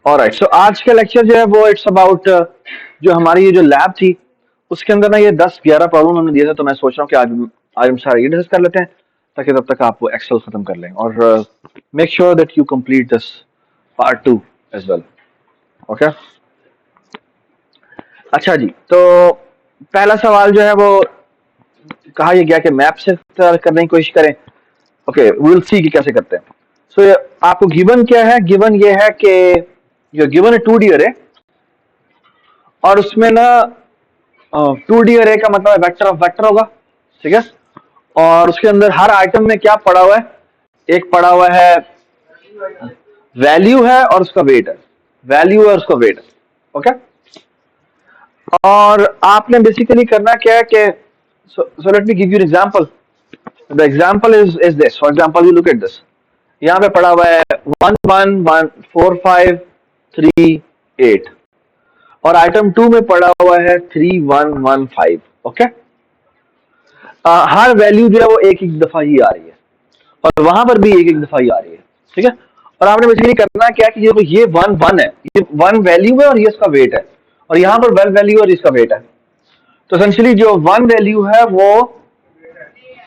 Alright, सो आज का lecture जो है वो इट्स अबाउट जो हमारी ये जो लैब थी उसके अंदर ना ये 10-11 प्रॉब्लम हमने दिए थे, तो मैं सोच रहा हूँ कि आज हम सारे ये डिस्कस कर लेते हैं ताकि तब तक आप वो एक्सेल खत्म कर लें और make sure that you complete this part 2 as well. Okay, अच्छा जी, तो पहला सवाल जो है वो कहा यह गया कि मैप से करने की कोशिश करें। ओके, विल सी कि कैसे करते हैं। सो आपको गिवन क्या है, गिवन ये है कि जो गिवन है 2D अरे, और उसमें ना 2D अरे का मतलब वेक्टर ऑफ वेक्टर होगा, ठीक है। और उसके अंदर हर आइटम में क्या पड़ा हुआ है, एक पड़ा हुआ है वैल्यू है और उसका वेट है, वैल्यू है और उसका वेट है। ओके, और आपने बेसिकली करना क्या है कि so let me give you an example. The example is this. For example, you look at this. यहाँ पे पड़ा हुआ है 1 1 1 4 5 3 8 और आइटम 2 में पड़ा हुआ है 3 1 1 5। ओके, हर वैल्यू जो है वो एक एक दफा ही आ रही है और वहां पर भी एक एक दफा ही आ रही है, ठीक है। और आपने बेसिकली करना क्या है कि ये 1 1 है, ये 1 वैल्यू है और ये इसका वेट है, और यहाँ पर 12 वैल्यू और इसका वेट है। तो एसेंशियली जो 1 वैल्यू है वो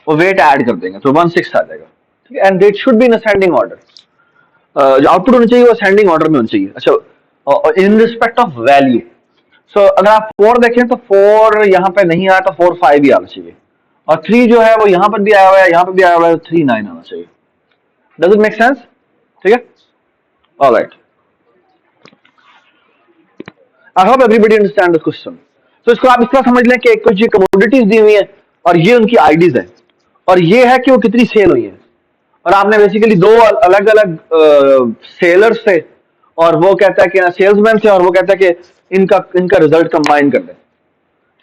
वेट ऐड कर देंगे तो 1 6 आ जाएगा, ठीक है। And it should be in ascending order, जो आउटपुट होना चाहिए वो असेंडिंग ऑर्डर में होना चाहिए। अच्छा, इन रिस्पेक्ट ऑफ वैल्यू। सो अगर आप 4 देखें तो 4 यहाँ पे नहीं आया तो 4 5 ही आना चाहिए, और 3 जो है वो यहाँ पर भी आया हुआ है, यहाँ पर भी आया हुआ है, 3 9 आना चाहिए। Does it make sense? ठीक है, alright. I hope everybody understand the question. तो इसको आप इस तरह समझ लें कि कुछ कमोडिटीज दी हुई है और ये उनकी आईडीज है, और ये है कि वो कितनी सेल हुई है, और आपने बेसिकली दो अलग अलग सेलर्स थे और वो कहता है कि सेल्समैन थे और वो कहता है कि इनका इनका रिजल्ट कंबाइन कर दें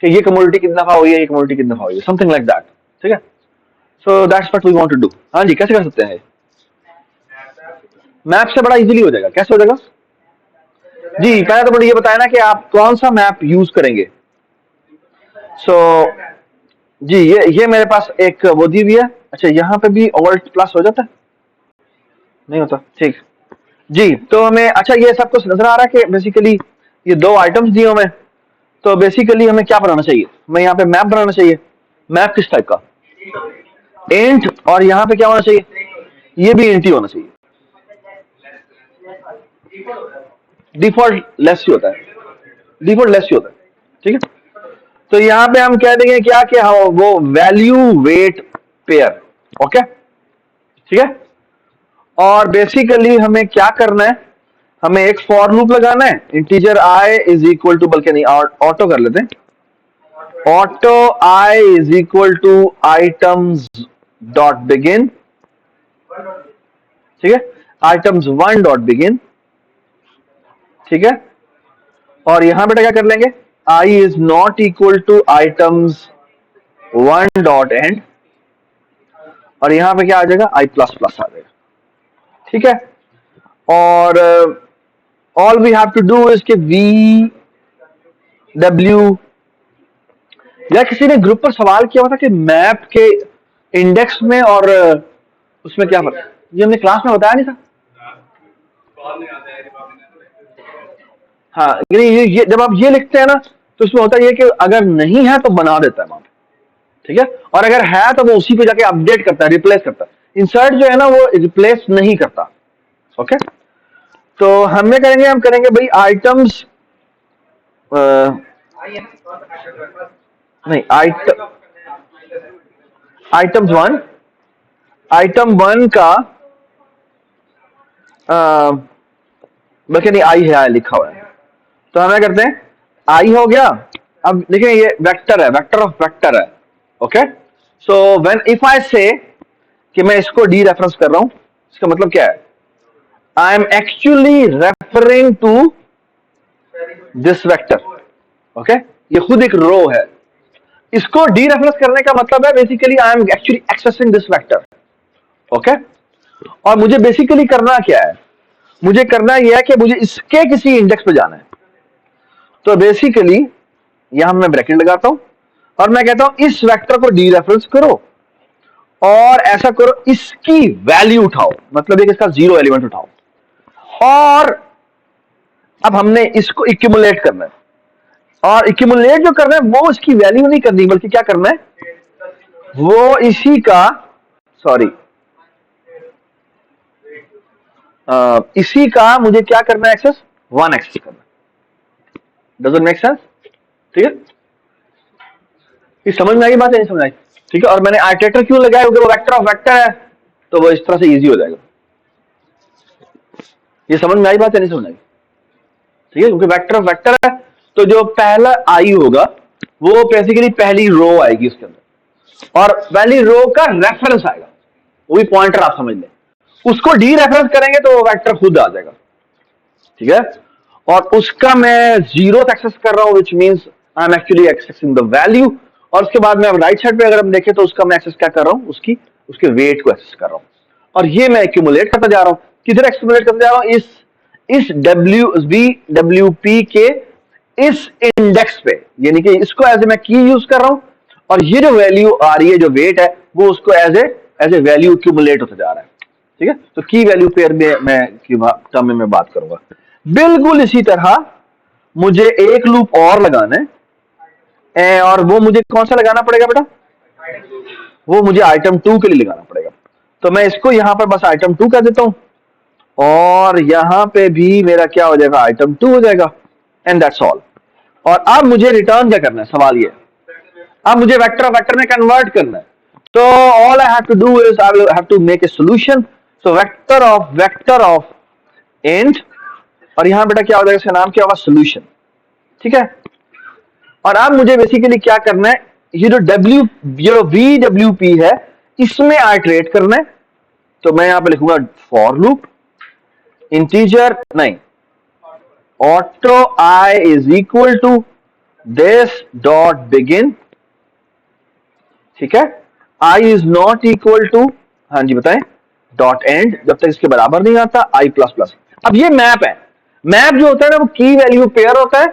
कि ये कमोडिटी कितना दफा हुई है, ये कमोडिटी कितना दफा हुई है, समथिंग लाइक दैट, ठीक है। So that's what we want to do. हाँ जी, कैसे कर सकते हैं? मैप से बड़ा इजीली हो जाएगा। कैसे हो जाएगा जी? पहले तो मुझे ये बताया ना कि आप कौन सा मैप यूज करेंगे। सो जी, ये मेरे पास एक वो दी हुई है। अच्छा, यहाँ पे भी ऑल्ट प्लस हो जाता है? नहीं होता, ठीक जी। तो हमें अच्छा ये सब कुछ नजर आ रहा है कि बेसिकली ये दो आइटम्स दिए हमें, तो बेसिकली हमें क्या बनाना चाहिए, हमें यहाँ पे मैप बनाना चाहिए। मैप किस टाइप का? इंट, और यहाँ पे क्या होना चाहिए? ये भी इंट ही होना चाहिए। डिफॉल्ट लेस ही होता है, डिफॉल्ट लेस ही होता है, ठीक है। तो यहाँ पे हम कह देंगे क्या कि हाँ, वो वैल्यू वेट पेयर। ओके, ठीक है। और बेसिकली हमें क्या करना है, हमें एक फॉर लूप लगाना है। Integer I is equal to, बल्कि नहीं ऑटो कर लेते हैं, auto I is equal to items dot begin, ठीक है, आइटम्स 1 डॉट बिगिन, ठीक है। और यहां बेटा क्या कर लेंगे, I is not equal to items 1 dot end, और यहां पे क्या आ जाएगा, आई प्लस प्लस आ जाएगा, ठीक है। और all we have to do is K V W, या किसी ने ग्रुप पर सवाल किया हुआ था कि मैप के इंडेक्स में और उसमें क्या फर्क, ये हमने क्लास में बताया नहीं था। हाँ, ये जब आप ये लिखते हैं ना तो इसमें होता है कि अगर नहीं है तो बना देता है वहां पे, ठीक है, और अगर है तो वो उसी पे जाके अपडेट करता है, रिप्लेस करता है। इंसर्ट जो है ना वो रिप्लेस नहीं करता। ओके, तो हमने करेंगे, हम करेंगे भाई आइटम्स, नहीं आइटम्स 1, आइटम 1 का बल्कि नहीं आई है, आई लिखा हुआ है, तो हम क्या करते हैं, आई हो गया। अब देखिए ये वेक्टर है, वेक्टर ऑफ वेक्टर है। Okay, so when if I से कि मैं इसको डी रेफरेंस कर रहा हूं, इसका मतलब क्या है, I am actually referring to this vector. Okay, ये खुद एक रो है, इसको डी रेफरेंस करने का मतलब है basically I am actually accessing this vector. Okay, और मुझे बेसिकली करना क्या है, मुझे करना यह है कि मुझे इसके किसी इंडेक्स पे जाना है। तो बेसिकली यहां मैं ब्रैकेट लगाता हूं और मैं कहता हूं इस वेक्टर को डी रेफरेंस करो और ऐसा करो, इसकी वैल्यू उठाओ, मतलब एक इसका 0 एलिमेंट उठाओ, और अब हमने इसको इक्यूमुलेट करना है, और इक्यूमुलेट जो करना है वो इसकी वैल्यू नहीं करनी, बल्कि क्या करना है, वो इसी का, सॉरी, इसी का मुझे क्या करना है, एक्सेस 1 एक्सेस करना है। Does it make sense? ठीक है, ये समझ में आई बात है, नहीं समझ आई? ठीक है, और मैंने आइटरेटर क्यों लगाया, क्योंकि वो वेक्टर ऑफ वेक्टर है, तो वो इस तरह से इजी हो जाएगा। ये समझ में आई बात है, नहीं समझ आई? ठीक है, क्योंकि वेक्टर ऑफ वेक्टर है, तो जो पहला आई होगा वो बेसिकली पहली रो आएगी उसके अंदर, और पहली रो का रेफरेंस आएगा, वो भी पॉइंटर आप समझ लें, उसको डी रेफरेंस करेंगे तो वो वेक्टर खुद आ जाएगा। ठीक है, और उसका मैं जीरो एक्सेस कर रहा हूं, which means I am actually accessing the value, और उसके बाद में अब राइट साइड पे अगर हम देखें तो उसका मैं एक्सेस क्या कर रहा हूं, उसके वेट को एक्सेस कर रहा हूं, और ये मैं एक्यूमुलेट करता जा रहा हूं। किधर एक्यूमुलेट करता जा रहा हूं, इस WP के इस इंडेक्स पे, यानी कि इसको एज ए मैं की यूज कर रहा हूं, और ये जो वैल्यू आ रही है, जो वेट है, वो उसको एज ए वैल्यू एक्यूमुलेट होता जा रहा है। ठीक है, तो की वैल्यू पेयर में मैं टर्म में मैं बात करूंगा। बिल्कुल इसी तरह मुझे एक लूप और लगाना है, और वो मुझे कौन सा लगाना पड़ेगा बेटा, वो मुझे आइटम 2 के लिए लगाना पड़ेगा। तो मैं इसको यहां पर बस आइटम 2 कर देता हूं, और यहां पे भी मेरा क्या हो जाएगा, आइटम 2 हो जाएगा, एंड दैट्स ऑल। और अब मुझे रिटर्न क्या करना है, सवाल ये, अब मुझे वेक्टर ऑफ वेक्टर में कन्वर्ट करना है, तो all I have to do is I will have to make a solution. So vector of and, और यहां बेटा क्या हो जाएगा, इसका नाम क्या होगा, सॉल्यूशन। ठीक है, और अब मुझे बेसिकली क्या करना है, ये जो VWP है, इसमें आइटरेट करना है। तो मैं यहां पे लिखूंगा फॉर लूप इंटीजर, नहीं, auto I is equal to this dot begin. ठीक है, i is not equal to, हाँ जी बताएं, डॉट एंड, जब तक इसके बराबर नहीं आता आई प्लस प्लस। अब ये मैप है, मैप जो होता है ना वो की वैल्यू पेयर होता है।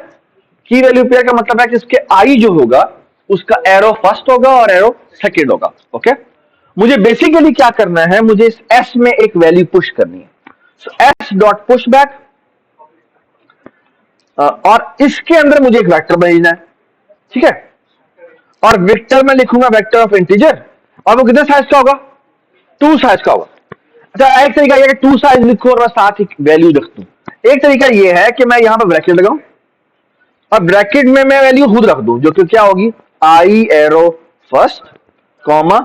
की वैल्यू पेयर का मतलब है कि इसके आई जो होगा उसका एरो फर्स्ट होगा और एरो सेकंड होगा। ओके, मुझे बेसिकली क्या करना है, मुझे इस एस में एक वैल्यू पुश करनी है। सो एस डॉट पुश बैक, और इसके अंदर मुझे एक वेक्टर भेजना है। ठीक है, और वेक्टर में लिखूंगा वेक्टर ऑफ इंटीजर, और वो कितने साइज का होगा, 2 साइज का होगा। अच्छा, एक तरीका यह है कि 2 साइज लिखो और मैं साथ ही वैल्यू रख दूं। एक तरीका यह है कि मैं यहां पर ब्रैकेट लगाऊं, और ब्रैकेट में मैं वैल्यू खुद रख दूं, जो कि क्या होगी, आई एरो फर्स्ट कॉमा,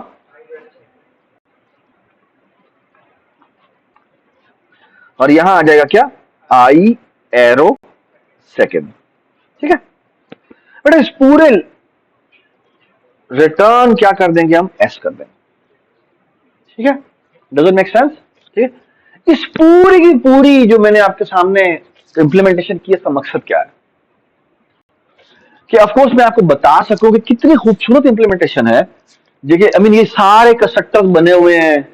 और यहां आ जाएगा क्या, आई एरो सेकंड। ठीक है, बट इस पूरे रिटर्न क्या कर देंगे हम, एस कर देंगे। ठीक है, डज इट मेक सेंस? ठीक है, इस पूरी की पूरी जो मैंने आपके सामने इंप्लीमेंटेशन की, इसका मकसद क्या है कि ऑफ कोर्स मैं आपको बता सकूं कि कितनी खूबसूरत इंप्लीमेंटेशन है। देखिए, आई मीन ये सारे कंस्ट्रक्टर्स बने हुए हैं,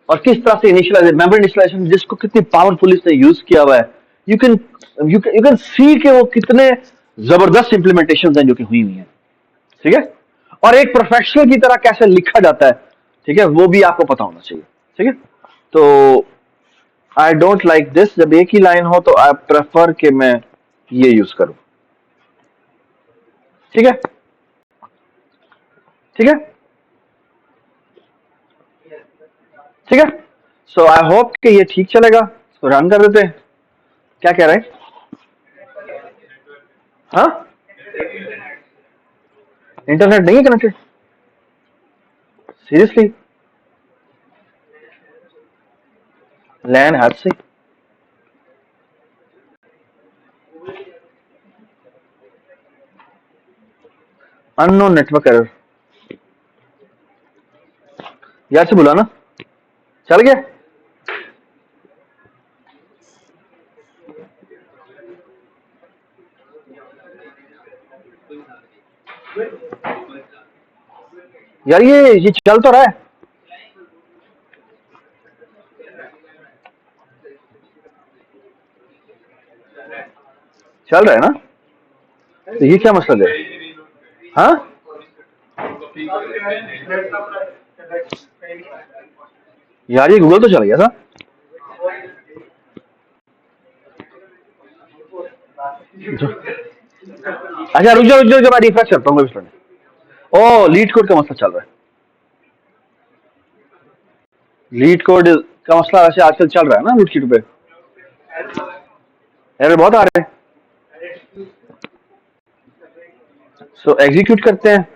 और किस तरह से इनिशियलाइजेशन, मेमोरी इनिशियलाइजेशन, जिसको कितनी पावरफुल इसने यूज किया हुआ है। यू कैन सी कि वो कितने जबरदस्त इंप्लीमेंटेशन हैं जो कि हुई हैं। ठीक है, और एक प्रोफेशनल की तरह कैसे लिखा जाता है, ठीक है, वो भी आपको पता होना चाहिए। ठीक है, तो आई डोंट लाइक दिस, जब एक ही लाइन हो तो आई प्रेफर कि मैं ये यूज करूं। ठीक है, ठीक है, ठीक है, सो आई होप कि ये ठीक चलेगा। तो रन कर देते हैं, क्या कह रहे हैं, हाँ, इंटरनेट नहीं है कनेक्टेड, सीरियसली, लैन हाथ से, अननोन नेटवर्क एरर, यार से बुलाना, चल गया। यार ये चल तो रहा है, चल रहा है ना, तो ये क्या मसला है, हाँ, यार ये गूगल तो चल गया था। अच्छा रुक जाओ मैं रिफ्रेश करता हूँ। ओ लीड कोड का मसला चल रहा है। लीड कोड का मसला वैसे आजकल चल रहा है ना रूट कीट पे, एरर बहुत आ रहे हैं। सो एग्जीक्यूट करते हैं।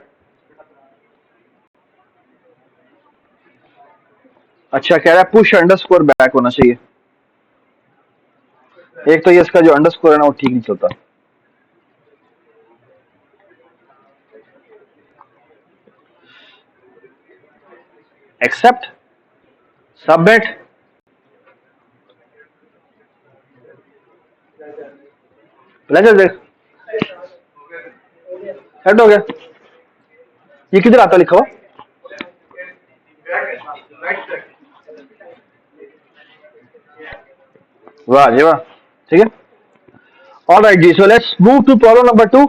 अच्छा कह रहा है पुश अंडरस्कोर बैक होना चाहिए। एक तो ये इसका जो अंडरस्कोर है ना वो ठीक नहीं चलता। एक्सेप्ट सबमिट लेटर देख सेट हो गया। ये किधर आता लिखा हुआ? वाह जी वाह, ठीक है। ऑलराइट जी, so let's move to problem number 2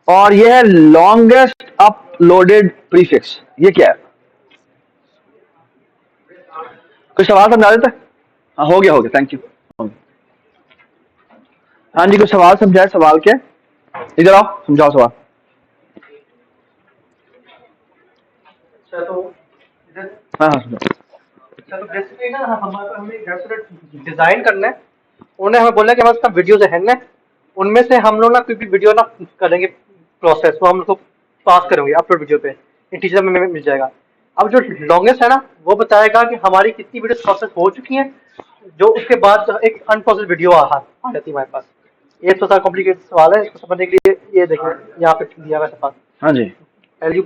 और ये है लॉन्गेस्ट अपलोडेड प्रीफिक्स। ये क्या है? कुछ सवाल समझा देते? हाँ हो गया थैंक यू। हाँ जी कुछ सवाल समझाए, सवाल क्या? इधर आओ समझाओ सवाल। हाँ हाँ समझाओ। चलो बेसिकली ना हमें डिजाइन करना है। उन्हें हमें बोलना है कि हमारे पास वीडियोज है ना, उनमें से हम लोग ना कोई भी वीडियो ना करेंगे प्रोसेस, वो हम लोग पास करेंगे अपलोड वीडियो पे, टीचर में मिल जाएगा। अब जो लॉन्गेस्ट है ना वो बताएगा कि हमारी कितनी वीडियो प्रोसेस हो चुकी हैं, जो उसके बाद एक अनप्रोसेस वीडियो आ जाती है हमारे पास। ये तो सा कॉम्प्लिकेटेड सवाल है, इसको समझने के लिए ये देखिए यहाँ पे दिया हुआ सवाल। हाँ जी value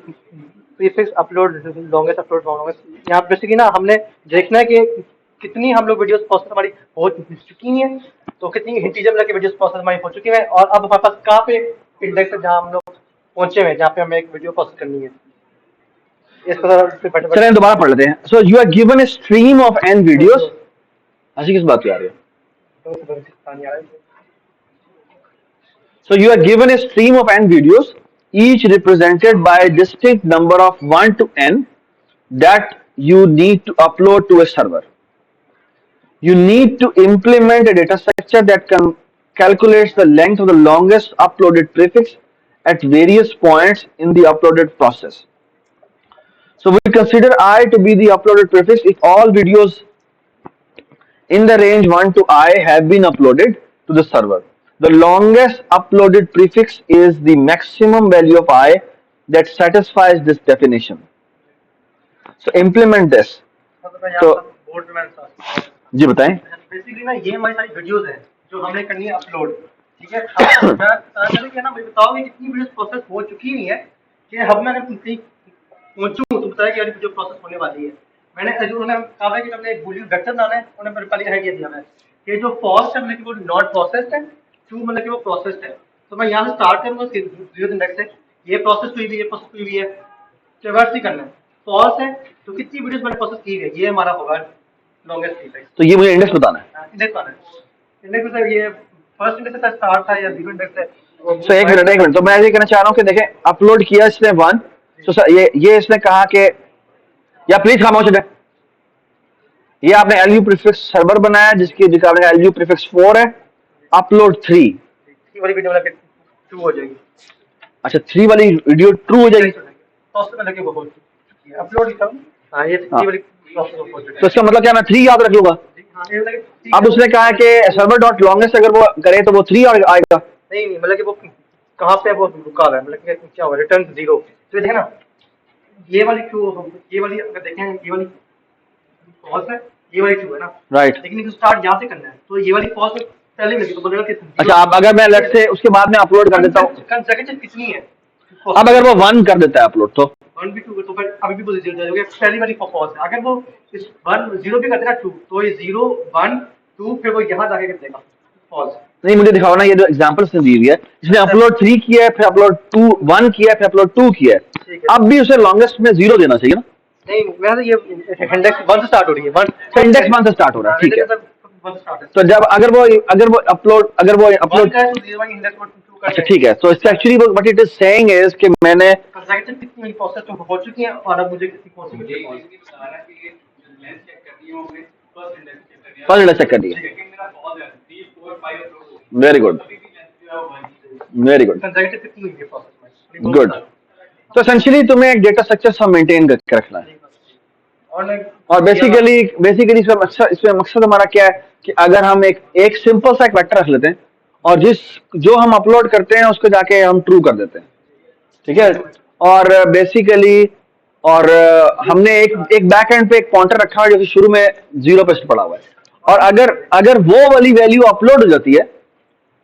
prefix upload longest upload longest. यहाँ बेसिकली ना हमने देखना है कि कितनी हम लोग वीडियोस प्रोसेस हमारी हो चुकी हैं, तो कितनी इंटीजर लेके वीडियोस प्रोसेस हमारी हो चुकी है, और अब हमारे पास कहाँ पे इंडेक्स है जहाँ हम लोग पहुंचे हुए हैं, जहाँ पे हमें एक वीडियो प्रोसेस करनी है। चलिए दोबारा पढ़ लेते हैं। So you are given a stream of n videos. ऐसी किस बात की आ रही है? So you are given a stream of n videos, each represented by a distinct number of 1 to n that you need to upload to a server. You need to implement a data structure that calculates the length of the longest uploaded prefix at various points in the uploaded process. So we consider I to be the uploaded prefix if all videos in the range 1 to I have been uploaded to the server. The longest uploaded prefix is the maximum value of I that satisfies this definition. So implement this. So जी बताएं। Basically ना ये हमारी सारी videos हैं जो हमने करनी है अपलोड, ठीक है। अब मैं ना मुझे बताओ कि कितनी वीडियोस प्रोसेस हो चुकी हुई है, कि अब मैं अगर कहीं पहुंचूं तो बताया कि यार वीडियो प्रोसेस होने वाली है। मैंने जो उन्होंने कहा है कि हमने एक बूलियन वेक्टर डाला है, उन्होंने पहले आइडिया दिया है कि जो फॉल्स है मतलब कि वो नॉट प्रोसेस्ड है, ट्रू मतलब कि वो प्रोसेस्ड है। तो मैं यहाँ से स्टार्ट करूंगा जीरो इंडेक्स से, ये प्रोसेस हुई हुई है, प्रोसेस हुई हुई है, रिवर्स ही करना है। फॉल्स है तो कितनी वीडियोस मैंने प्रोसेस की है, ये हमारा होगा लॉन्गेस्ट प्रीफिक्स। तो ये मुझे इंडेक्स बताना है। इंडेक्स बताना है। इंडेक्स मतलब ये फर्स्ट इंडेक्स से स्टार्ट था या जीरो इंडेक्स है। तो एक मिनट तो मैं ये कहना चाह रहा हूँ कि देखें अपलोड किया इसने 1, तो ये इसने कहा कि या प्लीज खामोश हो जाए। ये आपने एलयू प्रीफिक्स सर्वर बनाया जिसका आपने एलयू प्रीफिक्स 4 है, अपलोड 3 वाली वीडियो मतलब ट्रू हो जाएगी। अच्छा 3 वाली वीडियो ट्रू हो जाएगी, फर्स्ट मतलब कि वो हो चुकी है अपलोड ही था। हां ये 3 वाली प्रोसेस हो चुकी है। तो इसका मतलब क्या मैं 3 याद रख लूंगा? अब उसने कहा कि सर्वर डॉट लॉन्गेस्ट अगर वो करे तो वो 3 आएगा। नहीं मतलब कि वो कहाँ पे वो रुका है, मतलब कि क्या हुआ रिटर्न 0। तो देखिए ना ये वाली ट्रू, ये वाली अगर देखें ये वाली फॉल्स है, ये वाली ट्रू है ना, राइट। लेकिन इसको स्टार्ट यहाँ से करना है, तो ये वाली फॉल्स पहले मिलेगी तो बोलेगा कि अच्छा अब अगर मैं लेट्स से उसके बाद में अपलोड कर देता हूँ, कंसेक्यूटिव कितनी है, अब अगर वो 1 कर देता है अपलोड तो 1 भी 2 तो फिर अभी भी पोजीशन जाएगा, पहली वाली फॉल्स है। अगर वो इस 1 0 भी कर देना ट्रू, तो ये 0 1 2 फिर वो यहाँ जाके कर देगा फॉल्स। नहीं मुझे दिखाओ ना, ये जो एग्जांपल से दी हुई है इसने अपलोड 3 किया है, फिर अपलोड 2 1 किया है, फिर अपलोड 2 किया है, अब भी उसे लॉन्गेस्ट में 0 देना चाहिए ना। नहीं वैसे ये इंडेक्स 1 से स्टार्ट हो रही है, 1 तो इंडेक्स 1 से स्टार्ट हो रहा है, ठीक है। तो जब अगर वो अपलोड अच्छा ठीक है, तो इसका actually what it is saying is कि मैंने कंसेक्यूटिव कितनी प्रोसेस तो हो चुकी है और अब मुझे कितनी पॉसिबिलिटी है फर्स्ट इंडेक्स चेक कर दिया। Very good. Very good, conservative कितनी हुई है प्रोसेस में। गुड। तो एसेंशियली तुम्हें एक डेटा स्ट्रक्चर सब मेंटेन करके रखना है। और बेसिकली इसमें मकसद हमारा क्या है कि अगर हम एक सिंपल सा एक वेक्टर रख लेते हैं और जो हम अपलोड करते हैं उसको जाके हम ट्रू कर देते हैं, ठीक है। और बेसिकली और हमने एक बैक एंड पे एक पॉइंटर रखा है जो कि शुरू में 0 पे पड़ा हुआ है, और अगर वो वाली वैल्यू अपलोड हो जाती है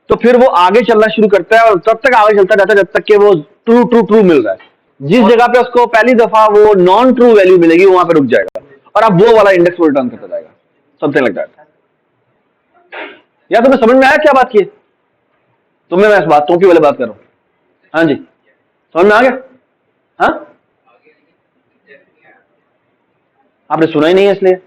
तो फिर वो आगे चलना शुरू करता है और तब तक आगे चलता रहता है जब तक कि वो ट्रू ट्रू ट्रू मिल रहा है। जिस जगह पे उसको पहली दफा वो नॉन ट्रू वैल्यू मिलेगी वहां पे रुक जाएगा और अब वो वाला इंडेक्स रिटर्न करता जाएगा, समथिंग लाइक दैट। या तुम्हें समझ में आया क्या बात की? तुम्हें मैं इस बात की वाली बात कर रहा हूँ। हाँ जी, समझ में आ गया? हाँ, आपने सुना ही नहीं है इसलिए।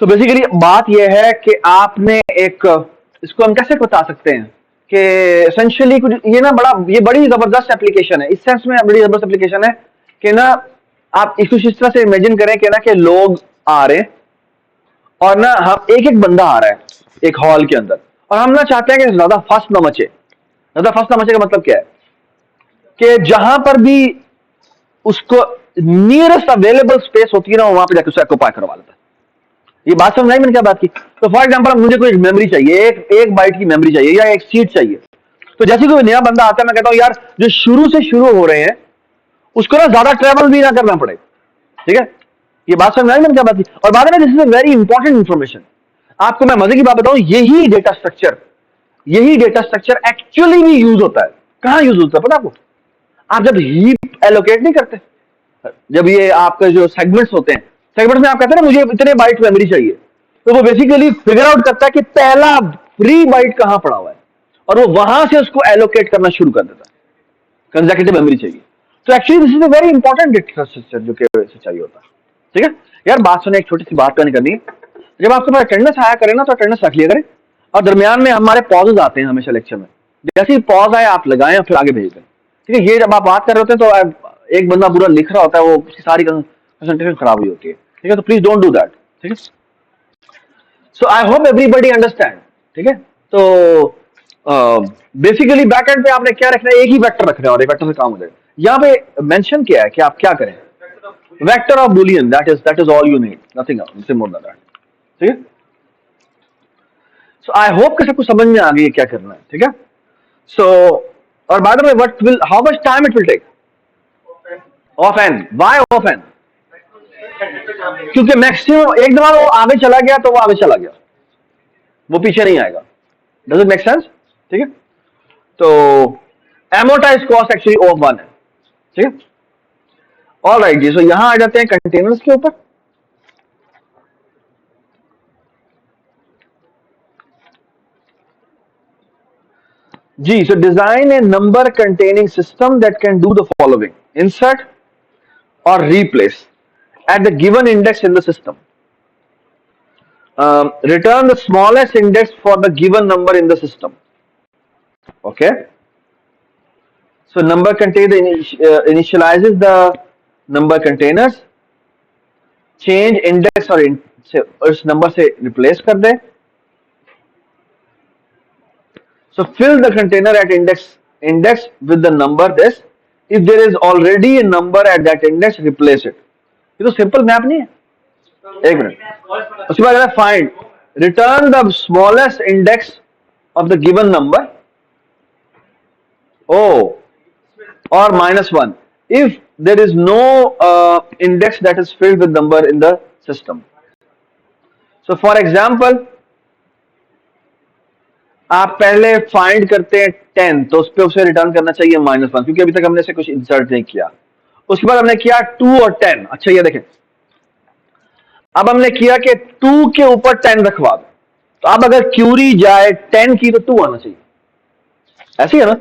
तो बेसिकली बात यह है कि आपने इसको हम कैसे बता सकते हैं कि एसेंशियली कुछ ये बड़ी जबरदस्त एप्लीकेशन है। इस सेंस में बड़ी जबरदस्त एप्लीकेशन है कि ना आप इसको इस तरह से इमेजिन करें कि ना कि लोग आ रहे हैं और ना हम एक बंदा आ रहा है एक हॉल के अंदर और हम ना चाहते हैं कि ज्यादा फर्स्ट ना मचे। ज्यादा फर्स्ट ना मचे का मतलब क्या है कि जहां पर भी उसको नियरेस्ट अवेलेबल स्पेस होती है ना वहां पे जाकर उसे ऑक्यूपाई करवा लेता है। ये बात समझ आई मैंने क्या बात की? तो फॉर एग्जांपल मुझे कोई मेमोरी चाहिए, एक बाइट की मेमोरी चाहिए या एक सीट चाहिए। तो जैसे कोई नया बंदा आता है मैं कहता हूं यार जो शुरू से शुरू हो रहे हैं उसको ना ज्यादा ट्रेवल भी ना करना पड़े, ठीक है। ये बात समझ आई मैंने क्या बात की? और बाद में this is very important information. आपको मैं मजे की बात बताऊं, यही डेटा स्ट्रक्चर एक्चुअली भी यूज होता है। कहां यूज होता है पता आपको? आप जब हीप एलोकेट नहीं करते, जब ये आपके जो सेगमेंट्स होते हैं, सेगमेंट्स में आप कहते हैं ना मुझे इतने बाइट मेमोरी चाहिए, तो वो बेसिकली फिगर आउट करता है कि पहला फ्री बाइट कहां पड़ा हुआ है और वो वहां से उसको एलोकेट करना शुरू कर देता है। कंसेक्यूटिव मेमोरी चाहिए। तो actually this is a very important data structure जो कि चाहिए होता है, ठीक है। यार बात सुने, एक छोटी सी बात करनी है। जब आपके पास अटेंडेंस आया करे ना तो अटेंडेंस रख लिया करें और दरमियान में हमारे पॉजेज आते हैं हमेशा लेक्चर में, जैसे ही पॉज आए आप लगाएं और फिर आगे भेज दें, ठीक है। ये जब आप बात कर रहे होते हैं तो एक बंदा पूरा लिख रहा होता है, वो उसकी सारी कंसंट्रेशन खराब हुई होती है, ठीक है। तो प्लीज डोंट डू दैट, ठीक है। सो आई होप एवरीबडी अंडरस्टैंड, ठीक है। तो बेसिकली बैकएंड पे आपने क्या रखना है, एक ही वेक्टर रखना है और एक वेक्टर से काम हो जाएगा। यहाँ पे मेंशन किया है कि आप क्या करें, vector of Boolean, that is all you need, nothing else, more than that, ठीक है। सो आई होप कि सबको समझ में आ गई है क्या करना है, ठीक है। सो और बाद में how much time it will take of n, why of n? क्योंकि मैक्सिमम एक दफा वो आगे चला गया तो वो आगे चला गया, वो पीछे नहीं आएगा। Does it make sense? ठीक है। तो amortise cost actually of one है, ठीक है। ऑल राइट जी, सो यहां आ जाते हैं कंटेनर्स के ऊपर। जी, so design a number containing system that can do the following: insert or replace at the given index in the system. Return the smallest index for the given number in the system. Okay. So number container initializes the number containers. Change index और इस number से replace कर दे. So fill the container at index with the number this. If there is already a number at that index, replace it. ये तो simple map नहीं है? एक minute. उसके बाद find, return the smallest index of the given number, or -1 if there is no index that is filled with number in the system. So for example, आप पहले find करते हैं 10, तो उस पर उसे रिटर्न करना चाहिए -1, क्योंकि अभी तक हमने से कुछ इंसर्ट नहीं किया। उसके बाद हमने किया 2 और 10। अच्छा ये देखें, अब हमने किया कि 2 के ऊपर 10 रखवा दो, तो अब अगर क्यूरी जाए 10 की तो 2 आना चाहिए, ऐसी है ना।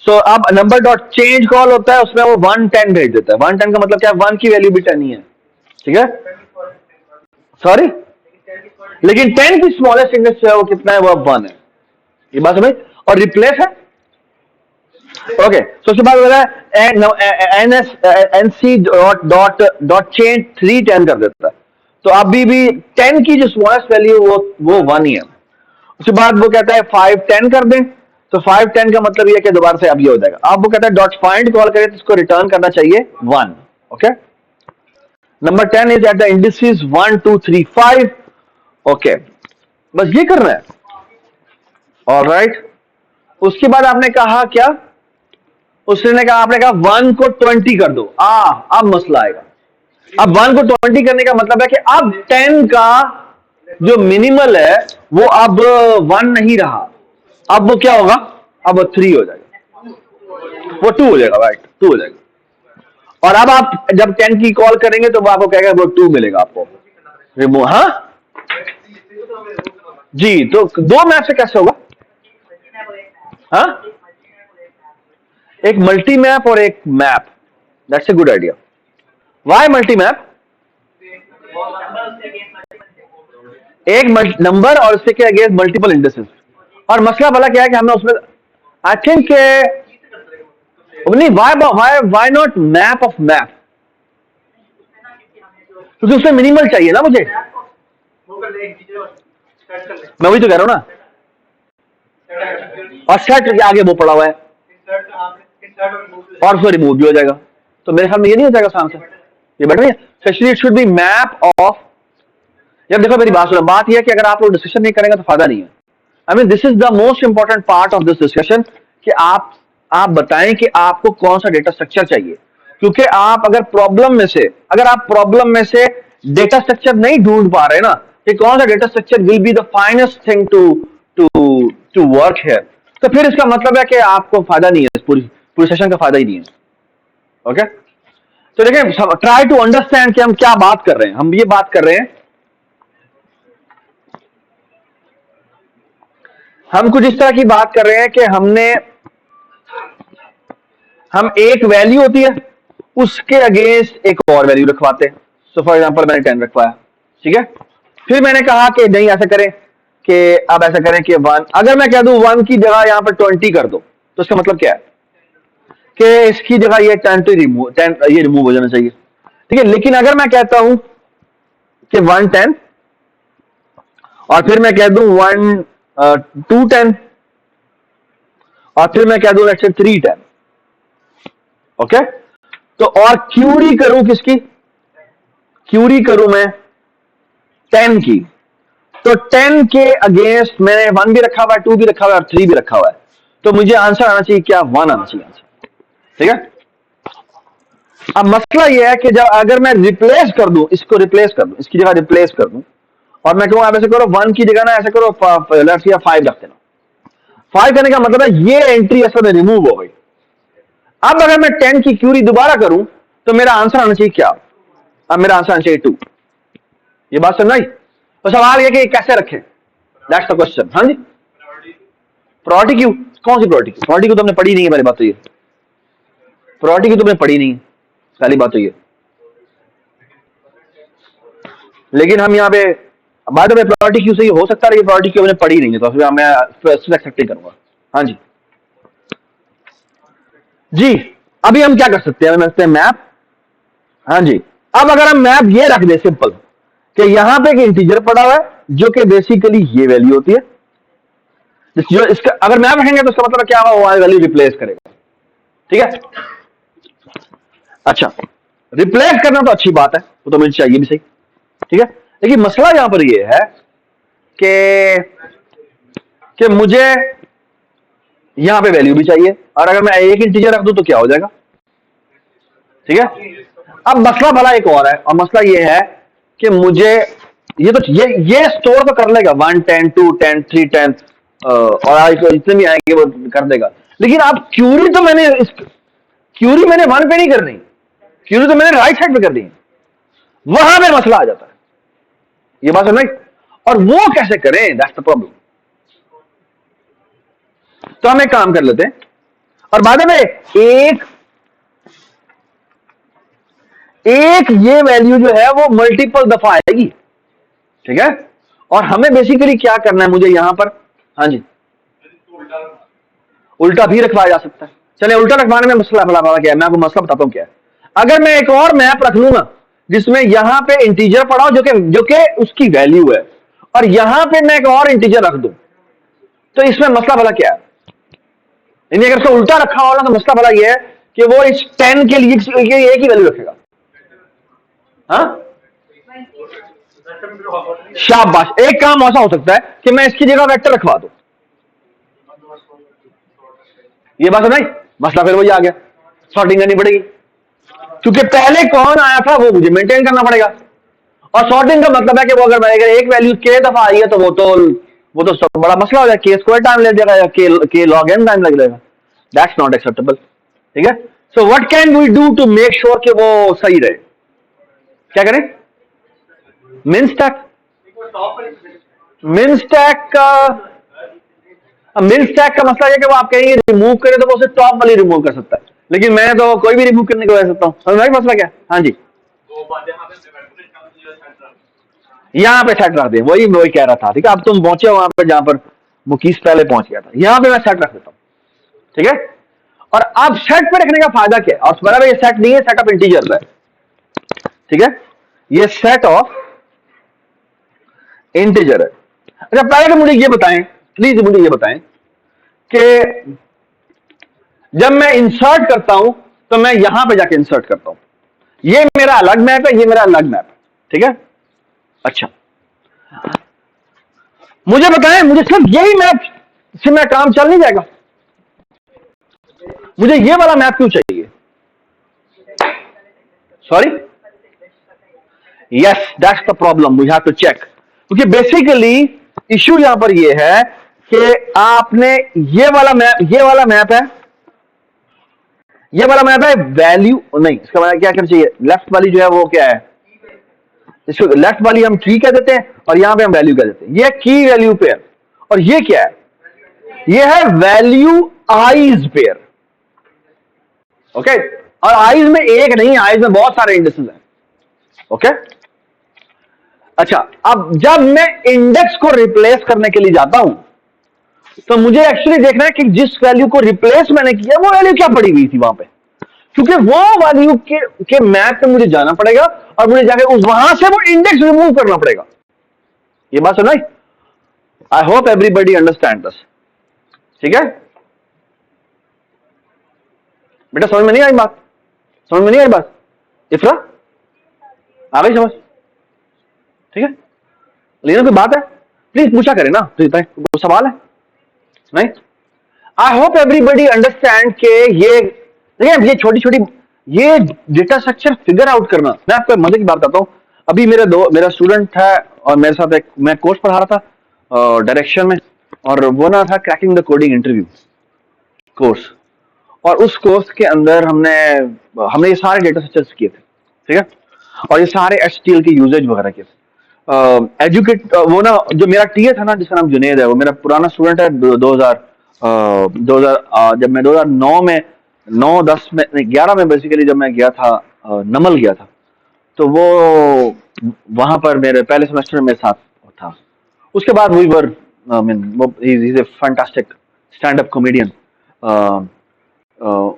सो अब नंबर डॉट चेंज कॉल होता है, उसमें वो 110 भेज देता है। 110 का मतलब क्या है? 1 की वैल्यू भी 10 ही है, ठीक है। सॉरी, लेकिन 10 की स्मॉलेस्ट इंडेक्स है वो कितना है? वो अब 1 है। ये बात समझ? और रिप्लेस है, ओके। सो उसके बाद एनसी डॉट चेंज 310 कर देता है। तो अभी भी 10 की जो स्मॉलेस्ट वैल्यू वो 1 ही है। उसके बाद वो कहता है 5 10 कर दें, तो 5 10 का मतलब ये है कि दोबारा से अब ये हो जाएगा। अब वो कहता है डॉट फाइंड कॉल करें तो इसको रिटर्न करना चाहिए 1। Okay, number 10 is at the indices 1 2 3 5। Okay, बस ये करना है। ऑलराइट, उसके बाद आपने कहा क्या, उसने कहा, आपने कहा 1 को 20 कर दो। अब मसला आएगा। अब 1 को 20 करने का मतलब है कि अब 10 का जो मिनिमल है वो अब 1 नहीं रहा, अब वो क्या होगा, अब वो 3 हो जाएगा, वो 2 हो जाएगा, राइट, 2 हो जाएगा। और अब आप जब 10 की कॉल करेंगे तो वो आपको कहेगा वो 2 मिलेगा आपको, रिमूव। हाँ जी, तो दो मैप से कैसे होगा? हाँ, एक मल्टी मैप और एक map, that's a good idea. Why multi map? एक नंबर और उसके के अगेंस्ट मल्टीपल इंडिसेस। और मसला भला क्या है कि हमने उसमें आई थिंक नहीं, why not map of map, क्योंकि उसमें मिनिमल चाहिए ना मुझे। मैं वही तो कह रहा हूं ना, और सेट आगे वो पड़ा हुआ है और उसको रिमूव भी हो जाएगा, तो मेरे ख्याल में ये नहीं हो जाएगा आसान से, ये बेटर नहीं है। Sexually it should be map of. यार देखो मेरी बात सुनो, बात यह है कि अगर आप लोग डिस्कशन नहीं करेंगे तो फायदा नहीं है। I mean this is the most important part of this discussion कि आप बताएं कि आपको कौन सा डेटा स्ट्रक्चर चाहिए, क्योंकि आप अगर प्रॉब्लम में से डेटा स्ट्रक्चर नहीं ढूंढ पा रहे ना कि कौन सा data structure will be the finest thing to work here, तो फिर इसका मतलब है कि आपको फायदा नहीं है, पूरी सेशन का फायदा ही नहीं है। ओके, तो देखिए, ट्राई टू अंडरस्टैंड कि हम क्या बात कर रहे हैं। हम ये बात कर रहे हैं, हम कुछ इस तरह की बात कर रहे हैं कि हम एक वैल्यू होती है उसके अगेंस्ट एक और वैल्यू रखवाते हैं। सो फॉर एग्जांपल मैंने 10 रखवाया, ठीक है, फिर मैंने कहा कि नहीं ऐसा करें कि अब ऐसा करें कि 1, अगर मैं कह दूं 1 की जगह यहां पर 20 कर दो तो इसका मतलब क्या है कि इसकी जगह ये 10 ये रिमूव हो जाना चाहिए, ठीक है। लेकिन अगर मैं कहता हूं कि 1 10 और फिर मैं कह दूं 1 2 10 और फिर मैं कह दूं लेट्स से 3 10, ओके, तो और क्यूरी करूं किसकी, क्यूरी करूं मैं 10 की, तो 10 के अगेंस्ट मैंने 1 भी रखा हुआ है, 2 भी रखा हुआ है और 3 भी रखा हुआ है, तो मुझे आंसर आना चाहिए क्या, 1 आना चाहिए आंसर, ठीक है। अब मसला यह है कि जब अगर मैं रिप्लेस कर दूं, इसको रिप्लेस कर दूं, इसकी जगह रिप्लेस कर दूं और मैं कहूं आप ऐसे करो 1 की जगह ना ऐसे करो लेट्स से 5 रख देना, 5 करने का मतलब है ये एंट्री असल में रिमूव हो गई। अब अगर मैं 10 की क्यूरी दोबारा करूं तो मेरा आंसर आना चाहिए क्या, अब मेरा आंसर आना चाहिए 2। ये बात समझ आई? तो सवाल यह कि कैसे रखें, दैट्स द क्वेश्चन। हाँ जी, प्रायोरिटी क्यू, कौन सी प्रायोरिटी क्यू? प्रायोरिटी क्यू तो हमने पढ़ी नहीं है, पहली बात तो ये, प्रायोरिटी क्यू तो हमने पढ़ी नहीं है, पहली बात तो ये। लेकिन हम यहाँ पे बाद में प्रायोरिटी क्यू से हो सकता है, प्रायोरिटी क्यू हमने पढ़ी नहीं है तो फिर मैं एक्सेप्ट करूंगा। हाँ जी जी, अभी हम क्या कर सकते हैं, हम मैप। हाँ जी, अब अगर हम मैप ये रख दे सिंपल कि यहां पे एक इंटीजर पड़ा हुआ है जो कि बेसिकली ये वैल्यू होती है, जो इसका अगर मैप रखेंगे तो इसका मतलब क्या होगा, वो वैल्यू रिप्लेस करेगा, ठीक है। अच्छा, रिप्लेस करना तो अच्छी बात है, वो तो मुझे चाहिए भी सही, ठीक है। लेकिन मसला यहां पर ये है कि मुझे यहां पे वैल्यू भी चाहिए, और अगर मैं एक इंटीजर रख दूं तो क्या हो जाएगा, ठीक है। अब मसला भला एक और है, और मसला ये है कि मुझे ये स्टोर तो कर लेगा 1 10 2 10 3 10 और जितने भी आएंगे वो कर देगा, लेकिन अब क्यूरी तो मैंने 1 पे नहीं करनी, क्यूरी तो मैंने राइट साइड पे कर दी, वहां पे मसला आ जाता है। ये बात समझ, और वो कैसे करें, दैट्स द प्रॉब्लम। तो हम एक काम कर लेते हैं, और बाद में एक ये वैल्यू जो है वो मल्टीपल दफा आएगी, ठीक है। और हमें बेसिकली क्या करना है, मुझे यहां पर, हाँ जी, उल्टा भी रखवाया जा सकता है। चले उल्टा रखवाने में मसला क्या है, मैं आपको मसला बताता हूं क्या है। अगर मैं एक और मैप रख लूंगा जिसमें यहां पे इंटीजर पढ़ा हो जो कि उसकी वैल्यू है, और यहां पे मैं एक और इंटीजर रख दूं, तो इसमें मसला भला क्या है? यानी अगर इसको उल्टा रखा हो ना तो मसला भला ये है कि वो इस 10 के लिए एक ही वैल्यू रखेगा। हाँ, शाबाश। एक काम ऐसा हो सकता है कि मैं इसकी जगह वेक्टर रखवा दूं, ये बात है नहीं, मसला फिर वही आ गया, सॉर्टिंग करनी पड़ेगी, क्योंकि पहले कौन आया था वो मुझे मेंटेन करना पड़ेगा। और सॉर्टिंग का मतलब है कि वो अगर एक वैल्यू के दफा आई है तो वो तो सब बड़ा मसला हो जाएगा, के स्क्वायर टाइम ले जाएगा या के लॉग एन टाइम लग जाएगा। That's not acceptable. ठीक है, so what can we do to make sure कि वो सही रहे? क्या करें? मिन स्टैक। मिन स्टैक का मिन स्टैक का मसला है कि वो आप कहेंगे रिमूव करें तो वो उसे टॉप वाली रिमूव कर सकता है, लेकिन मैं तो कोई भी रिमूव करने को कह सकता हूं। समझ में मसला क्या? हाँ जी, यहाँ पे सेट रख दे, वही वही कह रहा था। ठीक है, अब तुम पहुंचे हो वहां पर जहां पर मुकीस पहले पहुंच गया था, यहां पे मैं सेट रख देता हूं। ठीक है, और अब सेट पे रखने का फायदा क्या है? और बराबर ये सेट नहीं है, सेट ऑफ इंटीजर है। ठीक है, ये सेट ऑफ इंटीजर है। अच्छा, पहले तो मुझे ये बताएं, प्लीज मुझे ये बताएं कि जब मैं इंसर्ट करता हूं तो मैं यहां पे जाके इंसर्ट करता हूं, ये मेरा अलग मैप है, ये मेरा अलग मैप है। ठीक है, अच्छा मुझे बताएं, मुझे सिर्फ यही मैप से मैं काम चल नहीं जाएगा, मुझे ये वाला मैप क्यों चाहिए? Sorry, yes that's the problem, we have to check. क्योंकि बेसिकली इश्यू यहां पर ये है कि आपने ये वाला मैप है वैल्यू नहीं, इसका मतलब क्या करना चाहिए? लेफ्ट वाली जो है वो क्या है? इसको लेफ्ट वाली हम की कह देते हैं और यहां पे हम वैल्यू कह देते हैं। ये की वैल्यू पेयर, और ये क्या है? ये है वैल्यू आइज पेयर। ओके, और आइज में एक नहीं, आइज में बहुत सारे इंडेक्सेस हैं। ओके, अच्छा अब जब मैं इंडेक्स को रिप्लेस करने के लिए जाता हूं तो मुझे एक्चुअली देखना है कि जिस वैल्यू को रिप्लेस मैंने किया वो वैल्यू क्या पड़ी हुई थी वहां पे, क्योंकि वो वैल्यू के मैप पे मुझे जाना पड़ेगा और मुझे जाके उस वहां से वो इंडेक्स रिमूव करना पड़ेगा। ये बात सुनाई? I hope everybody understand this. ठीक है बेटा, समझ में नहीं आई बात? समझ में नहीं आई बात? इफ्रा आ गई समझ? ठीक है, लेकिन कोई बात है प्लीज पूछा करें ना, तो कोई सवाल है नहीं? आई होप एवरीबडी अंडरस्टैंड के ये देखिए, ये छोटी छोटी ये डेटा स्ट्रक्चर फिगर आउट करना। मैं आपको मजे की बात बताता हूं, अभी मेरा स्टूडेंट है और मेरे साथ एक मैं कोर्स पढ़ा रहा था डायरेक्शन में, और वो ना था cracking the coding interview course, और उस कोर्स के अंदर हमने ये सारे डेटा स्ट्रक्चर्स किए थे। ठीक है, और ये सारे एचटीएल के यूजेज वगैरह किए थे। एजुकेट वो ना जो मेरा टीए था ना, जिसका नाम जुनेद है, वो मेरा पुराना स्टूडेंट है। 2000 जब मैं 2009 में 9-10 में 11 में बेसिकली जब मैं गया था नमल गया था, तो वो वहां पर मेरे पहले सेमेस्टर में मेरे साथ था। उसके बाद we were he is a fantastic stand up comedian,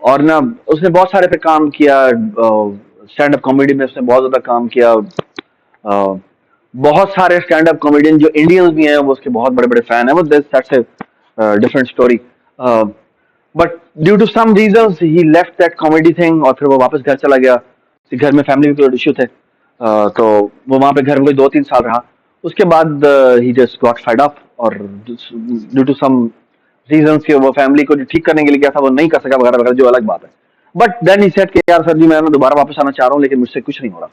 और ना उसने बहुत सारे पे काम किया, स्टैंड अप कॉमेडी में उसने बहुत ज्यादा काम किया। बहुत सारे स्टैंड अप कॉमेडियन जो इंडियंस भी हैं वो उसके बहुत बड़े बड़े फैन हैं। वो that's a different story, but due to some reasons he left that comedy thing, और फिर वो वापस घर चला गया। घर में फैमिली के इश्यू थे, तो वो वहां पे घर में कोई 2-3 साल रहा। उसके बाद ही जस्ट गॉट फेड अप, और ड्यू टू सम रीजंस कि वो फैमिली को जो ठीक करने के लिए गया था वो नहीं कर सका वगैरह वगैरह, जो अलग बात है। बट देन ही सेड कि यार सर जी मैं दोबारा वापस आना चाह रहा हूँ, लेकिन मुझसे कुछ नहीं हो रहा।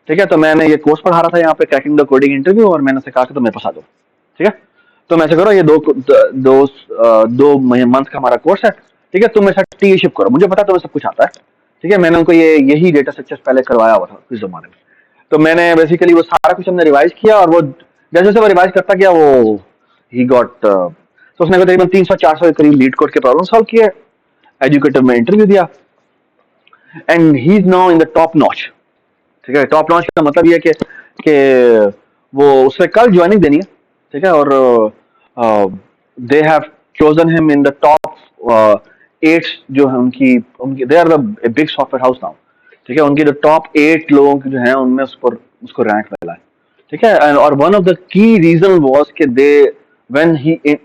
ठीक है, तो मैंने ये कोर्स पढ़ा रहा था यहाँ पे क्रैकिंग द कोडिंग इंटरव्यू, और मैंने कहा कि तो मेरे पास आ जाओ। ठीक है, तो मैं ऐसे करो, ये दो मंथ का हमारा कोर्स है। ठीक है, तुम मेरे साथ टी शिप करो, मुझे पता तुम्हें सब कुछ आता है। ठीक है, मैंने उनको यही डेटा स्ट्रक्चर पहले करवाया हुआ था कुछ जमाने में। तो मैंने बेसिकली वो सारा कुछ हमने रिवाइज किया, और वो जैसे जैसे वो रिवाइज करता गया वो ही गॉट, तो उसने तकरीबन 300-400 के करीब लीड कोड के प्रॉब्लम सॉल्व किए, एजुकेटर में इंटरव्यू दिया, and he is now in the top notch. ठीक है, टॉप लॉन्च का मतलब ये है कि वो उसने कल ज्वाइनिंग देनी है। ठीक है, और they have chosen him in the top 8 जो है उनकी they are the big software house now. ठीक है, उनके जो टॉप 8 लोगों के जो है उनमें उसको रैंक मिला है, ठीक है। एंड और one of the key reason was कि they when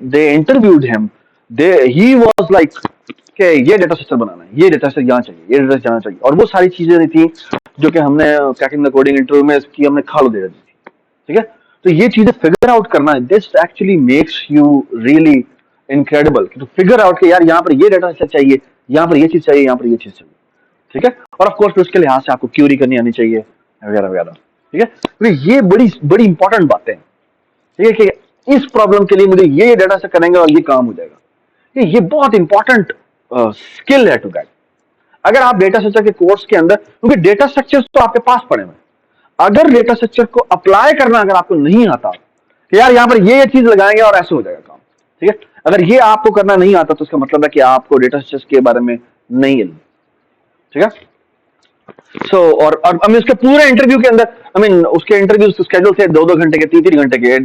they interviewed him, they he was like कि ये डेटा स्ट्रक्चर बनाना है, ये डेटा स्ट्रक्चर यहाँ चाहिए, ये डेटा जाना चाहिए, और वो सारी चीजें नहीं थी जो कि हमने क्रैकिंग द कोडिंग इंटरव्यू में इसकी हमने खालो दे दी थी, ठीक है। तो ये चीजें फिगर आउट करना है, this actually makes you really incredible, to figure out कि यार यहाँ पर ये डेटा स्ट्रक्चर चाहिए, यहाँ पर ये चीज चाहिए, यहाँ पर ये चीज चाहिए, ठीक है। और ऑफ कोर्स उसके लिहाज से आपको क्यूरी करनी आनी चाहिए वगैरह वगैरह, ठीक है। तो ये बड़ी बड़ी इंपॉर्टेंट बातें हैं, ठीक है, कि इस प्रॉब्लम के लिए मुझे ये डेटा से करेंगे और ये काम हो जाएगा। ये बहुत इंपॉर्टेंट स्किल है टू गेट। अगर आप डेटा स्ट्रक्चर के कोर्स के अंदर, क्योंकि डेटा स्ट्रक्चर तो आपके पास पड़े हुए, अगर डेटा स्ट्रक्चर को अप्लाई करना अगर आपको नहीं आता कि यार यहां पर ये चीज लगाएंगे और ऐसे हो जाएगा काम, ठीक है, अगर ये आपको करना नहीं आता तो इसका मतलब है कि आपको डेटा स्ट्रक्चर के बारे में नहीं है, ठीक है। सो और आई मीन उसके पूरे इंटरव्यू के अंदर, आई मीन उसके इंटरव्यू स्केड्यूल थे 2-2 घंटे के, 3-3 घंटे के,